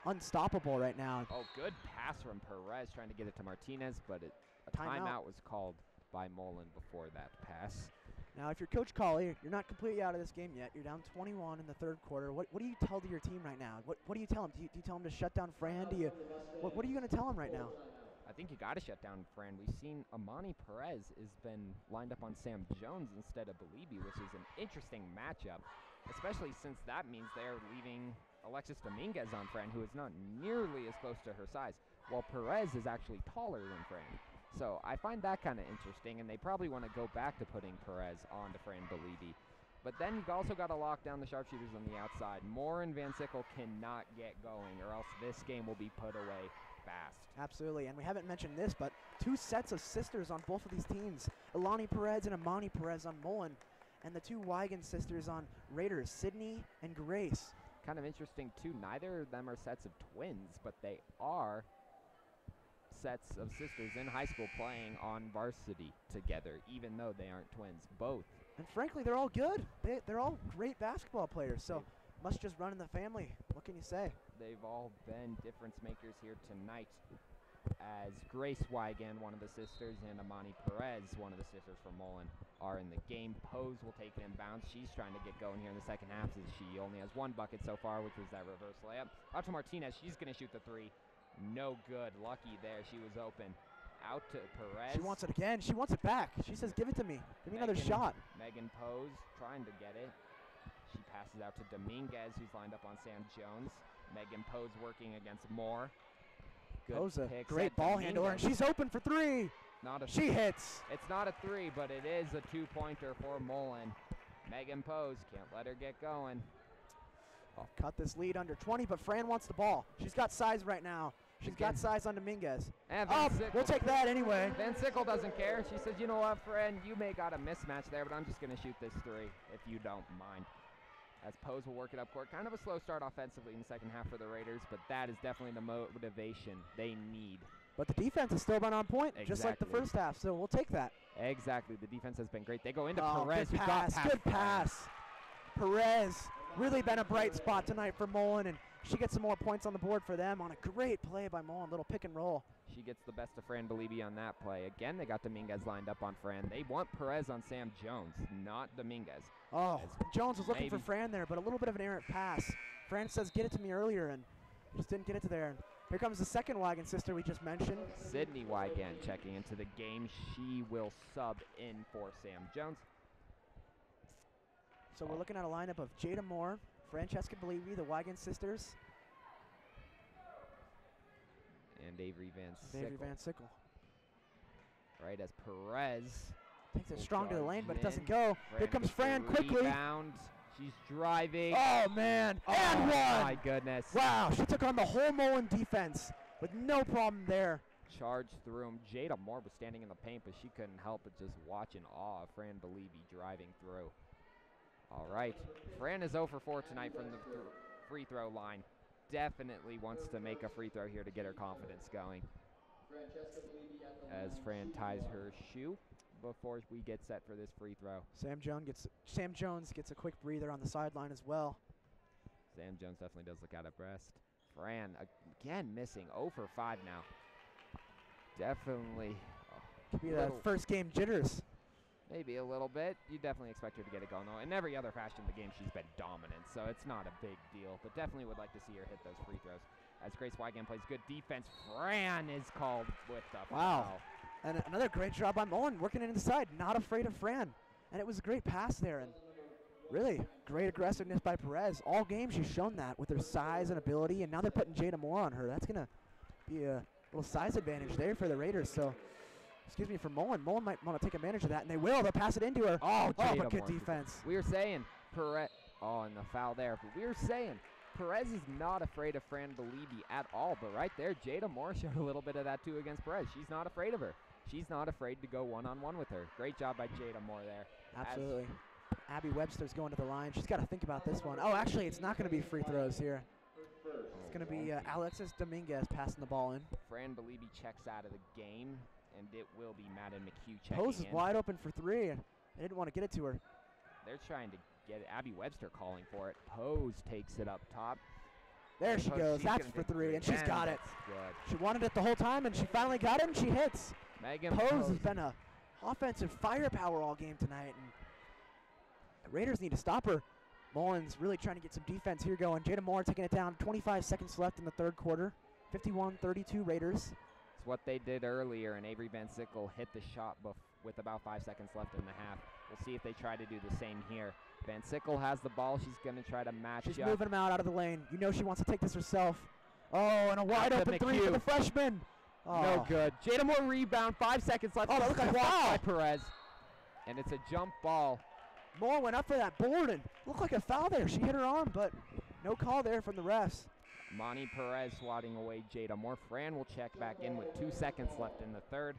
unstoppable right now. Oh, good pass from Perez trying to get it to Martinez, but a timeout was called by Mullen before that pass. Now, if you're Coach Colley, you're not completely out of this game yet. You're down 21 in the third quarter. What do you tell to your team right now? What do you tell them? Do you tell them to shut down Fran? What are you going to tell them right now? I think you got to shut down Fran. We've seen Amani Perez has been lined up on Sam Jones instead of Believy, which is an interesting matchup, especially since that means they're leaving Alexis Dominguez on Fran, who is not nearly as close to her size, while Perez is actually taller than Fran. So I find that kind of interesting, and they probably want to go back to putting Perez on to Fran Believy. But then you've also got to lock down the sharpshooters on the outside. Moore and Van Sickle cannot get going, or else this game will be put away fast. Absolutely, and we haven't mentioned this, but 2 sets of sisters on both of these teams. Ilani Perez and Amani Perez on Mullen, and the 2 Wigan sisters on Raiders, Sydney and Grace. Kind of interesting, too. Neither of them are sets of twins, but they are sets of sisters in high school playing on varsity together, even though they aren't twins, both. And frankly, they're all good. They're all great basketball players, so Must just run in the family. What can you say? They've all been difference makers here tonight, as Grace Wigan, one of the sisters, and Amani Perez, one of the sisters from Mullen, are in the game. Pose will take it inbounds. She's trying to get going here in the second half, as she only has one bucket so far, which was that reverse layup. Out to Martinez. She's going to shoot the three. No good. Lucky there. She was open. Out to Perez. She wants it again. She wants it back. She says, give it to me. Give me another shot. Megan Pose trying to get it. She passes out to Dominguez, who's lined up on Sam Jones. Megan Pose working against Moore. Good Pose a picks great at ball Dominguez. handler, and she's open for three. She hits. It's not a three, but it is a two-pointer for Mullen. Megan Pose can't let her get going. Oh, cut this lead under 20, but Fran wants the ball. She's got size right now. She's got size on Dominguez. And we'll take that anyway. Van Sickle doesn't care. She says, you know what, friend, you may got a mismatch there, but I'm just going to shoot this three if you don't mind. As Pose will work it up court. Kind of a slow start offensively in the second half for the Raiders, but that is definitely the motivation they need. But the defense has still been on point, just like the first half, so we'll take that. Exactly. The defense has been great. They go into Perez, who got past. Good pass. Perez, really been a bright spot tonight for Mullen, and she gets some more points on the board for them on a great play by Mullen, little pick and roll. She gets the best of Fran Belibi on that play. Again, they got Dominguez lined up on Fran. They want Perez on Sam Jones, not Dominguez. Oh, Jones was looking for Fran there, but a little bit of an errant pass. Fran says, get it to me earlier, and just didn't get it to there. And here comes the second Wigan sister we just mentioned. Sydney Wigan checking into the game. She will sub in for Sam Jones. So we're looking at a lineup of Jada Moore, Francesca Belibi, the Wigan sisters, and Avery Van Sickle. Right as Perez takes it strong to the lane, but it doesn't go. Here comes Fran quickly. Rebound. She's driving. Oh, man. And one. My goodness. Wow, she took on the whole Mullen defense with no problem there. Charged through him. Jada Moore was standing in the paint, but she couldn't help but just watch in awe of Fran Belibi driving through. All right. Fran is 0 for 4 tonight from the free throw line. Definitely wants to make a free throw here to get her confidence going. As Fran ties her shoe before we get set for this free throw. Sam Jones gets a quick breather on the sideline as well. Sam Jones definitely does look out of breath. Fran again missing 0 for 5 now. Definitely. Could be that first game jitters. Maybe a little bit. You definitely expect her to get it going, though. In every other fashion in the game, she's been dominant, so it's not a big deal. But definitely would like to see her hit those free throws. As Grace Wigan plays good defense, Fran is called with the foul. And another great job by Mullen, working it inside, not afraid of Fran. And it was a great pass there, and really great aggressiveness by Perez. All game she's shown that with her size and ability, and now they're putting Jada Moore on her. That's going to be a little size advantage there for the Raiders. So, excuse me, for Mullen. Mullen might want to take advantage of that, and they will. They'll pass it into her. Oh, but good defense. We were saying Perez. Oh, and the foul there. But we were saying Perez is not afraid of Fran Belibi at all. But right there, Jada Moore showed a little bit of that too against Perez. She's not afraid of her. She's not afraid to go one-on-one with her. Great job by Jada Moore there. Absolutely. Abby Webster's going to the line. She's got to think about this one. Oh, actually, it's not going to be free throws here. It's going to be Alexis Dominguez passing the ball in. Fran Belibi checks out of the game, and it will be Madden McHugh checking Pose is wide open for three, and they didn't want to get it to her. They're trying to get it. Abby Webster calling for it. Pose takes it up top. There she goes. That's for three, and she's got it. Good. She wanted it the whole time, and she finally got it, and she hits. Megan Pose has been a offensive firepower all game tonight, and the Raiders need to stop her. Mullen's really trying to get some defense here going. Jada Moore taking it down. 25 seconds left in the third quarter. 51-32 Raiders. It's what they did earlier, and Avery Van Sickle hit the shot with about 5 seconds left in the half. We'll see if they try to do the same here. Van Sickle has the ball. She's going to try to match She's up. moving him out of the lane. You know she wants to take this herself. Oh, and a wide open three for the freshman. Oh. No good. Jada Moore rebound. 5 seconds left. Oh, that looked like a foul by Perez. And it's a jump ball. Moore went up for that board and looked like a foul there. She hit her arm, but no call there from the refs. Monty Perez swatting away Jada Moore. Fran will check back in with 2 seconds left in the third.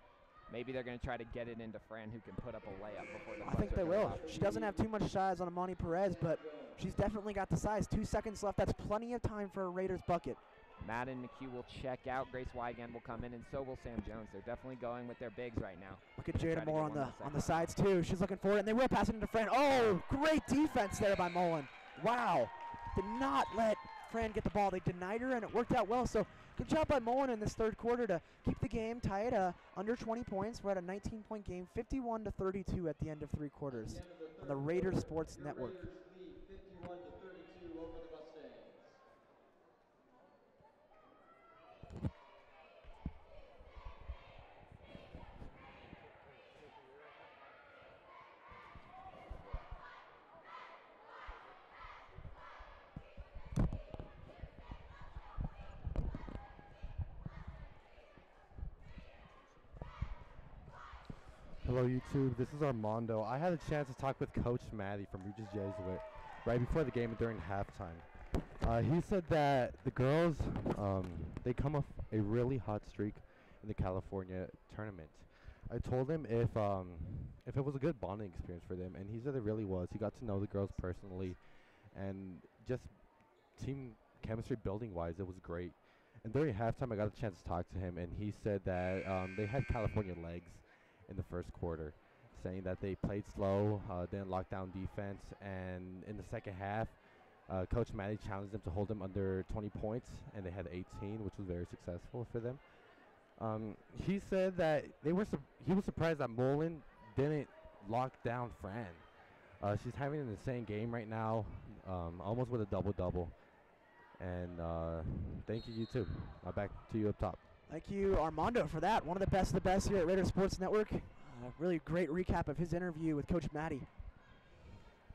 Maybe they're going to try to get it into Fran, who can put up a layup before the I think they will. She doesn't have too much size on Amani Perez, but she's definitely got the size. 2 seconds left. That's plenty of time for a Raiders bucket. Madden McHugh will check out. Grace Wigan will come in, and so will Sam Jones. They're definitely going with their bigs right now. Look at Jada Moore on the sides, too. She's looking for it, and they will pass it into Fran. Oh, great defense there by Mullen. Wow. did not let Fran get the ball. They denied her, and it worked out well. So good job by Mullen in this third quarter to keep the game tied under 20 points. We're at a 19-point game, 51-32 at the end of 3 quarters on the Raiders Sports Network. Raiders lead 51-32 over the Mustangs. Hello YouTube, this is Armando. I had a chance to talk with Coach Matty from Regis Jesuit right before the game and during halftime. He said that the girls, they come off a really hot streak in the California tournament. I told him if it was a good bonding experience for them, and he said it really was. He got to know the girls personally, and just team chemistry building wise, it was great. And during halftime, I got a chance to talk to him, and he said that they had California legs in the first quarter, saying that they played slow, didn't lock down defense, and in the second half, Coach Matty challenged them to hold them under 20 points, and they had 18, which was very successful for them. He said that he was surprised that Mullen didn't lock down Fran. She's having an insane game right now, almost with a double-double. And thank you, YouTube. Back to you up top. Thank you, Armando, for that. One of the best here at Raiders Sports Network. Really great recap of his interview with Coach Matty.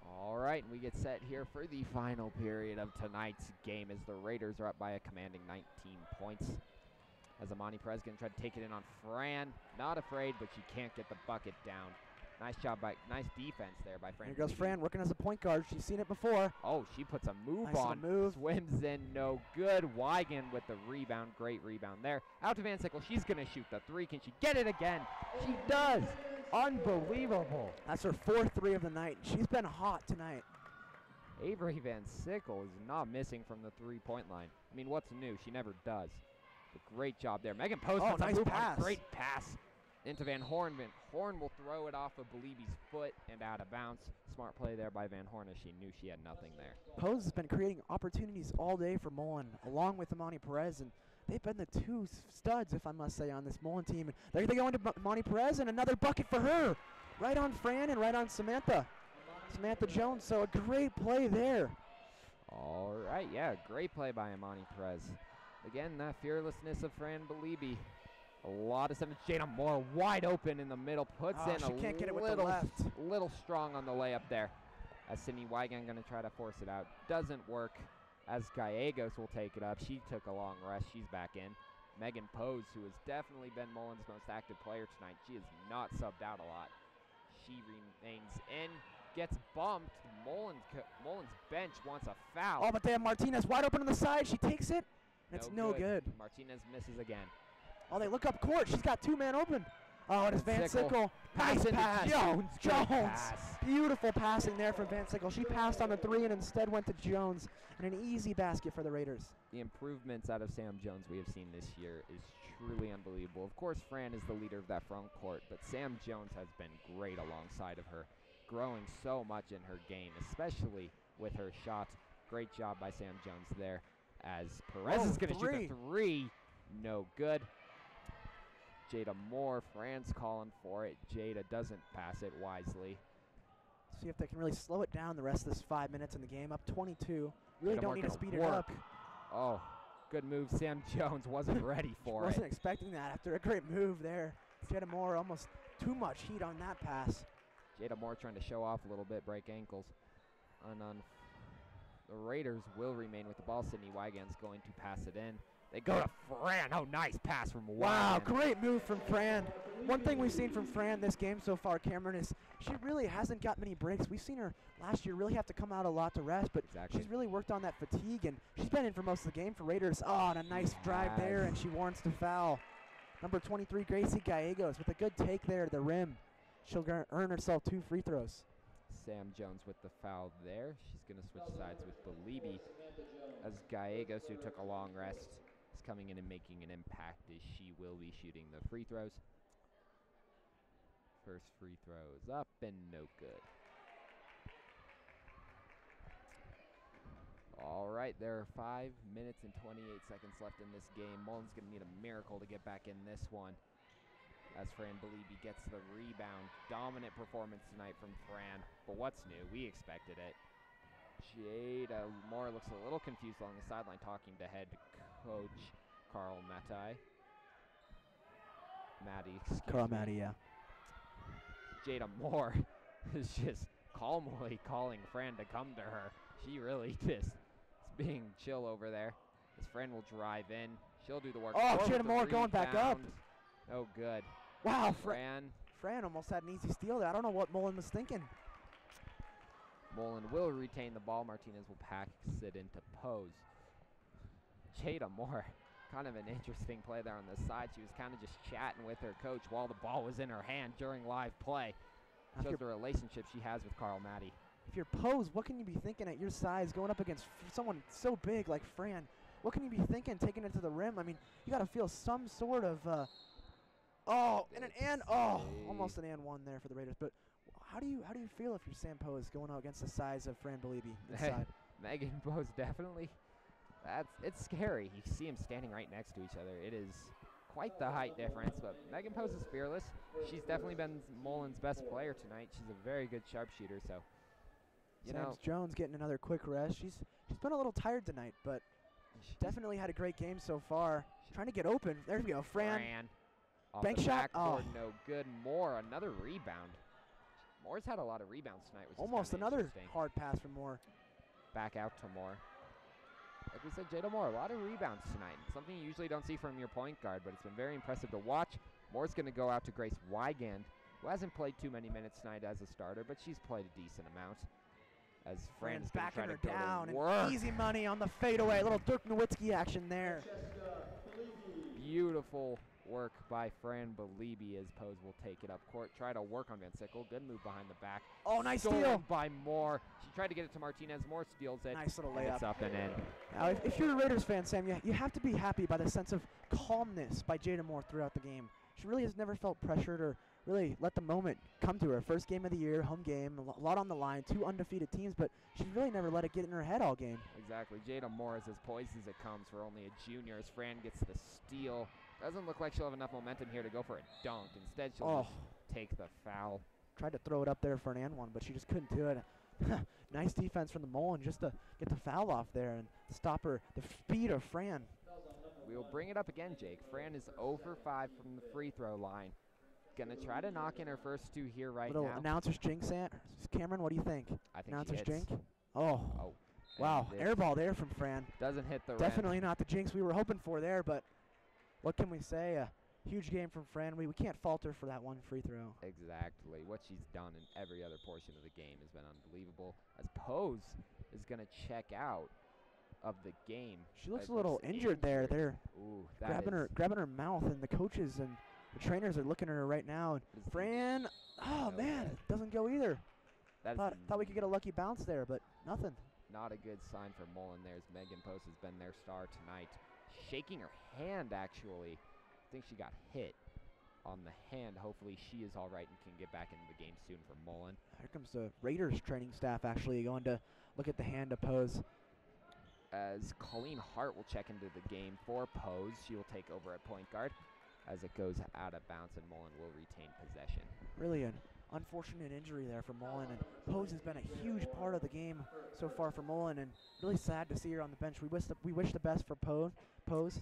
All right, and we get set here for the final period of tonight's game as the Raiders are up by a commanding 19 points. As Amani Perez going to try to take it in on Fran. Not afraid, but she can't get the bucket down. Nice defense there by Fran. Here goes Fran working as a point guard. She's seen it before. Oh, she puts a move nice on. Move. Swims in, no good. Wigan with the rebound. Great rebound there. Out to Van Sickle. She's going to shoot the 3. Can she get it again? She does. Unbelievable. That's her 4th 3 of the night. She's been hot tonight. Avery Van Sickle is not missing from the 3-point line. I mean, what's new? She never does. But great job there. Megan Post puts nice a move pass. on. Great pass into Van Horn. Van Horn will throw it off of Beliebi's foot and out of bounds. Smart play there by Van Horn as she knew she had nothing there. Pose has been creating opportunities all day for Mullen, along with Amani Perez, and they've been the 2 studs, if I must say, on this Mullen team. And there they go into Amani Perez, and another bucket for her. Right on Fran and right on Samantha Jones, so a great play there. All right, yeah, great play by Amani Perez. Again, that fearlessness of Fran Beliebi. A lot of 7. Jada Moore wide open in the middle, puts in she can't get it with the left. Little strong on the layup there. As Sydney Wigan going to try to force it out. Doesn't work as Gallegos will take it up. She took a long rest. She's back in. Megan Pose, who has definitely been Mullen's most active player tonight. She is not subbed out a lot. She remains in, gets bumped. Mullen's bench wants a foul. Oh, but they have Martinez wide open on the side. She takes it. It's no good. Martinez misses again. Oh, they look up court. She's got 2 men open. Oh, it is Van Sickle. Nice pass. Jones. Beautiful passing there from Van Sickle. She passed on the 3 and instead went to Jones. And an easy basket for the Raiders. The improvements out of Sam Jones we have seen this year is truly unbelievable. Of course, Fran is the leader of that front court, but Sam Jones has been great alongside of her, growing so much in her game, especially with her shots. Great job by Sam Jones there. As Perez is going to shoot the 3. No good. Jada Moore, Fran's calling for it. Jada doesn't pass it wisely. See if they can really slow it down the rest of this 5 minutes in the game. Up 22. Really Jada don't Moore need to speed it work. up. Oh, good move. Sam Jones wasn't ready for it. Wasn't expecting that after a great move there. Jada Moore almost too much heat on that pass. Jada Moore trying to show off a little bit, break ankles. And the Raiders will remain with the ball. Sydney Wigan's going to pass it in. They go to Fran. Oh, nice pass from Wigan. Wow, great move from Fran. One thing we've seen from Fran this game so far, Cameron, is she really hasn't got many breaks. We've seen her last year really have to come out a lot to rest, but she's really worked on that fatigue, and she's been in for most of the game for Raiders. Oh, and a nice drive there, and she warrants the foul. Number 23, Gracie Gallegos, with a good take there to the rim. She'll earn herself 2 free throws. Sam Jones with the foul there. She's going to switch sides with Beliebi as Gallegos, who took a long rest, is coming in and making an impact as she will be shooting the free throws. First free throw is up and no good. All right, there are 5 minutes and 28 seconds left in this game. Mullen's going to need a miracle to get back in this one, as Fran Beliebe gets the rebound. Dominant performance tonight from Fran, but what's new? We expected it. Jada Moore looks a little confused along the sideline, talking to head coach Carl Mattei. Carl Mattei, yeah. Jada Moore is just calmly calling Fran to come to her. She really just is being chill over there. As Fran will drive in. She'll do the work. Oh, Jada Moore going back up. Oh, good. Wow, Fran almost had an easy steal there. I don't know what Mullen was thinking. Mullen will retain the ball. Martinez will pass it into pose. Jada Moore, kind of an interesting play there on the side. She was kind of just chatting with her coach while the ball was in her hand during live play. Shows the relationship she has with Carl Mattei. If you're Pose, what can you be thinking at your size going up against someone so big like Fran? What can you be thinking taking it to the rim? I mean, you got to feel some sort of almost an and one there for the Raiders. But how do you feel if you're Sam Pose going out against the size of Fran Beliebe inside? Megan Pose definitely. It's scary. You see them standing right next to each other. It is quite the height difference, but Megan Pose is fearless. She's definitely been Mullen's best player tonight. She's a very good sharpshooter, so Sam Jones getting another quick rest. She's been a little tired tonight, but definitely had a great game so far. Trying to get open. There we go. Fran. Off Bank the shot. Backboard, no good. Moore, another rebound. Moore's had a lot of rebounds tonight, which almost is another hard pass from Moore. Back out to Moore. Like we said, Jada Moore, a lot of rebounds tonight. Something you usually don't see from your point guard, but it's been very impressive to watch. Moore's going to go out to Grace Wygand, who hasn't played too many minutes tonight as a starter, but she's played a decent amount. As Fran's backing her to down and easy money on the fadeaway. A little Dirk Nowitzki action there. Beautiful work by Fran Beliebe as Pose will take it up court. Try to work on Van Sickle. Good move behind the back. Oh, nice Stolen steal by Moore. She tried to get it to Martinez. Moore steals it. Nice little layup. It's up and in. Now, if you're a Raiders fan, Sam, you have to be happy by the sense of calmness by Jada Moore throughout the game. She really has never felt pressured or really let the moment come to her. First game of the year, home game, a lot on the line, 2 undefeated teams, but she's really never let it get in her head all game. Exactly. Jada Moore is as poised as it comes for only a junior as Fran gets the steal. Doesn't look like she'll have enough momentum here to go for a dunk. Instead, she'll just take the foul. Tried to throw it up there for an and one, but she just couldn't do it. Nice defense from the Mullen just to get the foul off there and stop her. The speed of Fran. We'll bring it up again, Jake. Fran is 0 for 5 from the free throw line. Gonna try to knock in her first 2 here right now. Announcer's jinx, Cameron, what do you think? I think announcer's she hits. jinx. Oh. Wow, air ball there from Fran. Doesn't hit the Definitely rim. not the jinx we were hoping for there, but what can we say? A huge game from Fran. We can't fault her for that one free throw. Exactly. What she's done in every other portion of the game has been unbelievable. As Pose is gonna check out of the game. She looks a little injured there. They're grabbing her mouth, and the coaches and the trainers are looking at her right now. And Fran, man, doesn't go either. Thought we could get a lucky bounce there, but nothing. Not a good sign for Mullen. There's Megan Post has been their star tonight. Shaking her hand, actually. I think she got hit on the hand. Hopefully she is all right and can get back into the game soon for Mullen. Here comes the Raiders training staff actually going to look at the hand of Pose. As Colleen Hart will check into the game for Pose. She will take over at point guard as it goes out of bounds, and Mullen will retain possession. Really an unfortunate injury there for Mullen, and Pose has been a huge part of the game so far for Mullen, and really sad to see her on the bench. We wish the best for Pose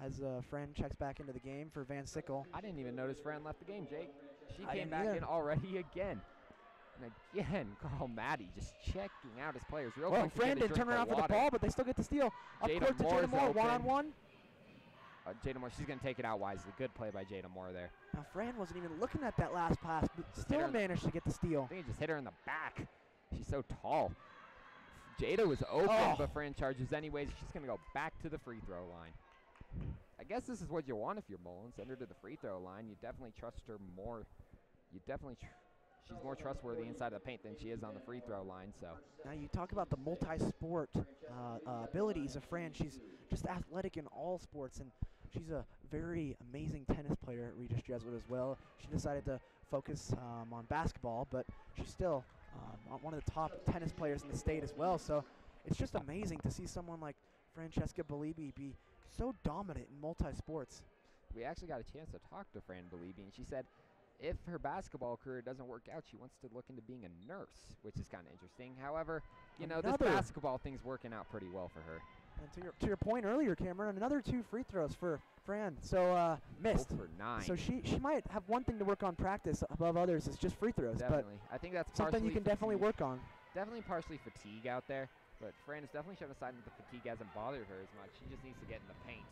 as Fran checks back into the game for Van Sickle. I didn't even notice Fran left the game, Jake. She I came didn't back either. in already again. And again, Carl Mattei just checking out his players real Well, quick. Fran didn't turn around for the ball, but they still get the steal. Up court to Jada Moore, one-on-one. Jada Moore, she's going to take it out wisely. Good play by Jada Moore there. Now, Fran wasn't even looking at that last pass, but still managed to get the steal. I think he just hit her in the back. She's so tall. Jada was open, but Fran charges anyways. She's going to go back to the free throw line. I guess this is what you want if you're Mullen. Send her to the free throw line. You definitely trust her more. You definitely she's more trustworthy inside of the paint than she is on the free throw line. So now you talk about the multi-sport abilities of Fran. She's just athletic in all sports, and she's a very amazing tennis player at Regis Jesuit as well. She decided to focus on basketball, but she's still one of the top tennis players in the state as well. So it's just amazing to see someone like Francesca Belibi be so dominant in multi-sports. We actually got a chance to talk to Fran Belibi, and she said if her basketball career doesn't work out, she wants to look into being a nurse, which is kind of interesting. However, you know, this basketball thing's working out pretty well for her. And to your point earlier, Cameron, another 2 free throws for Fran. So missed. 0 for 9. So she might have one thing to work on practice above others. It's just free throws. Definitely. I think that's something you can definitely work on. Definitely partially fatigue out there, but Fran has definitely shown a sign that the fatigue hasn't bothered her as much. She just needs to get in the paint.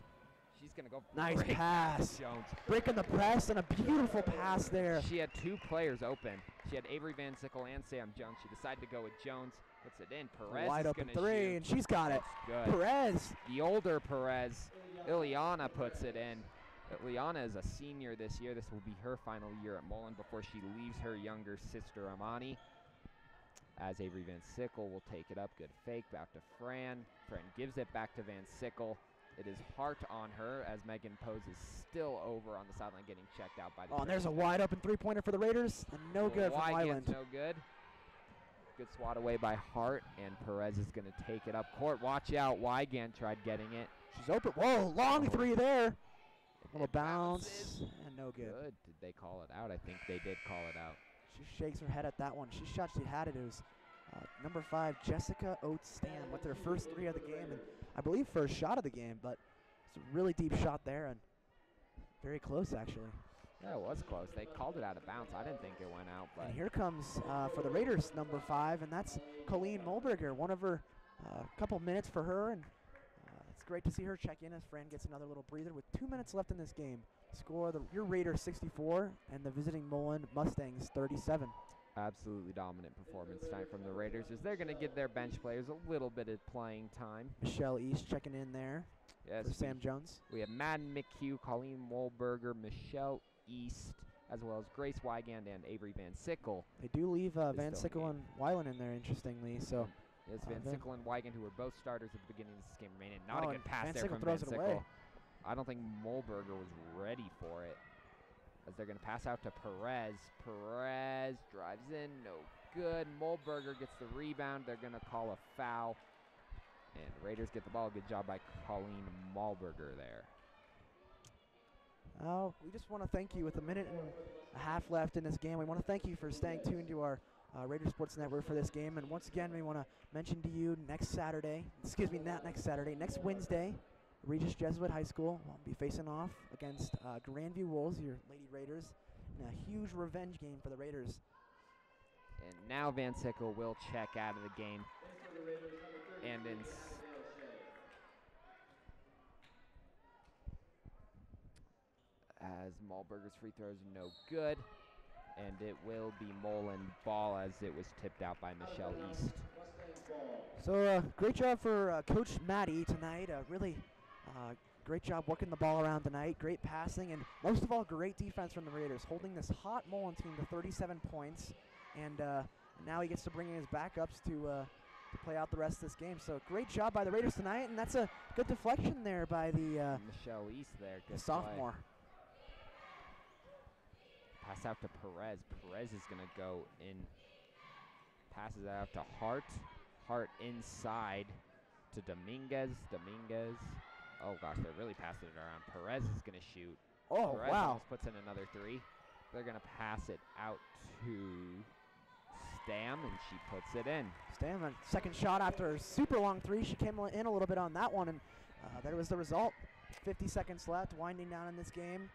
She's going to go nice pass. Jones. Breaking the press and a beautiful pass there. She had 2 players open. She had Avery Van Sickle and Sam Jones. She decided to go with Jones. Puts it in. Perez wide is open gonna 3, shoot. and she's got it. That's good. Perez. The older Perez. Ileana puts it in. Ileana is a senior this year. This will be her final year at Mullen before she leaves her younger sister Amani. As Avery Van Sickle will take it up. Good fake. Back to Fran. Fran gives it back to Van Sickle. It is Hart on her as Megan Pose is still over on the sideline getting checked out by the and there's a wide open 3-pointer for the Raiders. And no good from Wyland. No good. Good swat away by Hart, and Perez is going to take it up court. Watch out. Wygant tried getting it. She's open. Whoa, long 3 there. Little bounce, and no good. Did they call it out? I think they did call it out. She shakes her head at that one. She shot she had it. It was number 5, Jessica Oates-Stan, with their first 3 of the game, and I believe first shot of the game, but it's a really deep shot there, and very close, actually. Yeah, it was close. They called it out of bounds. I didn't think it went out. But and here comes, for the Raiders, number 5, and that's Colleen Mulberger. One of her, couple minutes for her, and it's great to see her check in as Fran gets another little breather with 2 minutes left in this game. Score, your Raiders 64, and the visiting Mullen Mustangs 37. Absolutely dominant performance tonight from the Raiders as they're going to give their bench players a little bit of playing time. Michelle East checking in there for Sam Jones. We have Madden McHugh, Colleen Mulberger, Michelle East, as well as Grace Wygand and Avery Van Sickle. They do leave Van Sickle and Weiland in there, interestingly. So yes, Van Sickle and Wygand, who were both starters at the beginning of this game, remain in. Not a good pass Van there Sickle from throws Van it Sickle. away. I don't think Mulberger was ready for it. As they're going to pass out to Perez. Perez drives in, no good. Mulberger gets the rebound. They're going to call a foul. And Raiders get the ball. Good job by Colleen Mulberger there. Oh, we just want to thank you with a minute and a half left in this game. We want to thank you for staying tuned to our Raiders Sports Network for this game. And once again, we want to mention to you next Wednesday, Regis Jesuit High School will be facing off against Grandview Wolves, your Lady Raiders, in a huge revenge game for the Raiders. And now Van Sickle will check out of the game. And as Mulberger's free throws no good. And it will be Mullen ball as it was tipped out by Michelle East. So great job for Coach Maddie tonight. Really great job working the ball around tonight. Great passing, and most of all, great defense from the Raiders, holding this hot Mullen team to 37 points. And now he gets to bring in his backups to play out the rest of this game. So great job by the Raiders tonight, and that's a good deflection there by the Michelle East there, good sophomore. Play. Pass out to Perez. Perez is going to go in. Passes it out to Hart. Hart inside to Dominguez. Dominguez. Oh, gosh, they're really passing it around. Perez is going to shoot. Oh, Perez wow. almost puts in another 3. They're going to pass it out to Stam, and she puts it in. Stam, a second shot after a super long 3. She came in a little bit on that one, and that was the result. 50 seconds left, winding down in this game.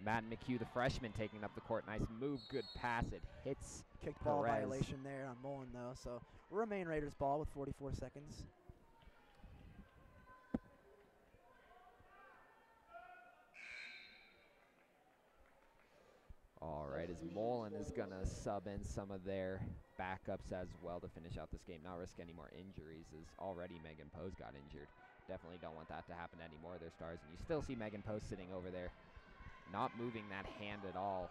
Matt McHugh, the freshman, taking up the court. Nice move, good pass. It hits Kicked Perez. Ball violation there on Mullen, though. So we'll remain Raiders ball with 44 seconds. All right, as Mullen is going to sub in some of their backups as well to finish out this game. Not risk any more injuries, as already Megan Pose got injured. Definitely don't want that to happen to any more of their stars. And you still see Megan Pose sitting over there, not moving that hand at all.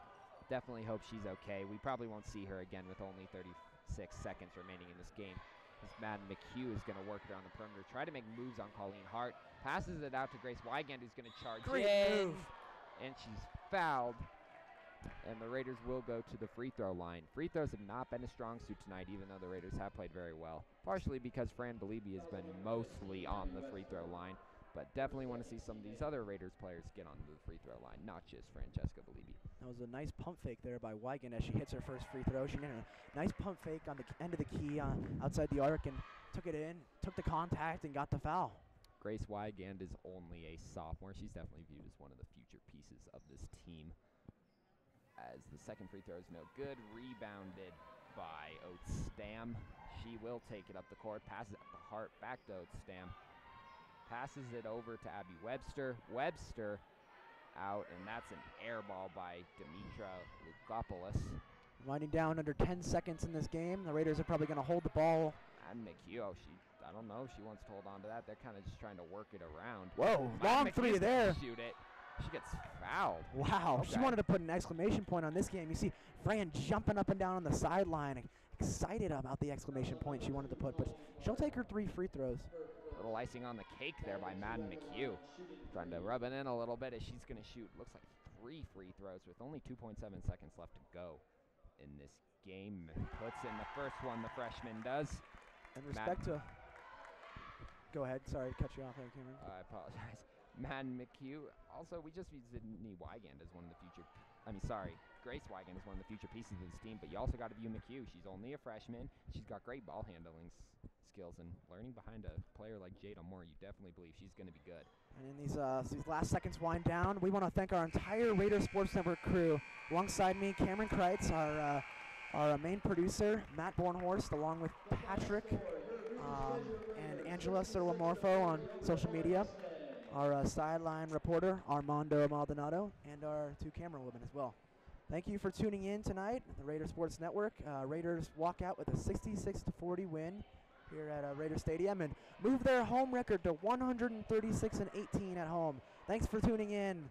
Definitely hope she's okay. We probably won't see her again with only 36 seconds remaining in this game. As Madden McHugh is going to work around the perimeter, try to make moves on Colleen Hart. Passes it out to Grace Wygand, who's going to charge Great in. move. And she's fouled. And the Raiders will go to the free throw line. Free throws have not been a strong suit tonight, even though the Raiders have played very well. Partially because Fran Belibi has been mostly on the free throw line, but definitely want to see some of these other Raiders players get onto the free throw line, not just Francesca Belibi. That was a nice pump fake there by Wigan as she hits her first free throw. She made a nice pump fake on the end of the key outside the arc and took it in, took the contact, and got the foul. Grace Wygand is only a sophomore. She's definitely viewed as one of the future pieces of this team. As the second free throw is no good, rebounded by Oates-Stam. She will take it up the court, passes it up the heart, back to Oates-Stam. Passes it over to Abby Webster. Webster out, and that's an air ball by Dimitra Lukopoulos. Winding down under 10 seconds in this game. The Raiders are probably going to hold the ball. And McHugh, I don't know if she wants to hold on to that. They're kind of just trying to work it around. Whoa, long three there. Shoot it. She gets fouled. Wow, Okay. She wanted to put an exclamation point on this game. You see Fran jumping up and down on the sideline, excited about the exclamation point she wanted to put, but she'll take her 3 free throws. Little icing on the cake there by Madden McHugh. Trying to rub it in a little bit as she's going to shoot, looks like 3 free throws with only 2.7 seconds left to go in this game. Puts in the first one, the freshman does. And respect to... Go ahead, sorry to cut you off there, Cameron. I apologize. Madden McHugh. Also, we just used Sydney Wygand as one of the future... Grace Wygand is one of the future pieces of this team, but you also got to view McHugh. She's only a freshman. She's got great ball handling skills, and learning behind a player like Jada Moore, you definitely believe she's going to be good. And in these last seconds wind down, we want to thank our entire Raider Sports Network crew. Alongside me, Cameron Kreitz, our main producer, Matt Bornhorst, along with Patrick and Angela Silvamorfo on social media, our sideline reporter, Armando Maldonado, and our 2 camerawomen as well. Thank you for tuning in tonight at the Raider Sports Network. Raiders walk out with a 66-40 win here at Raider Stadium and move their home record to 136-18 at home. Thanks for tuning in.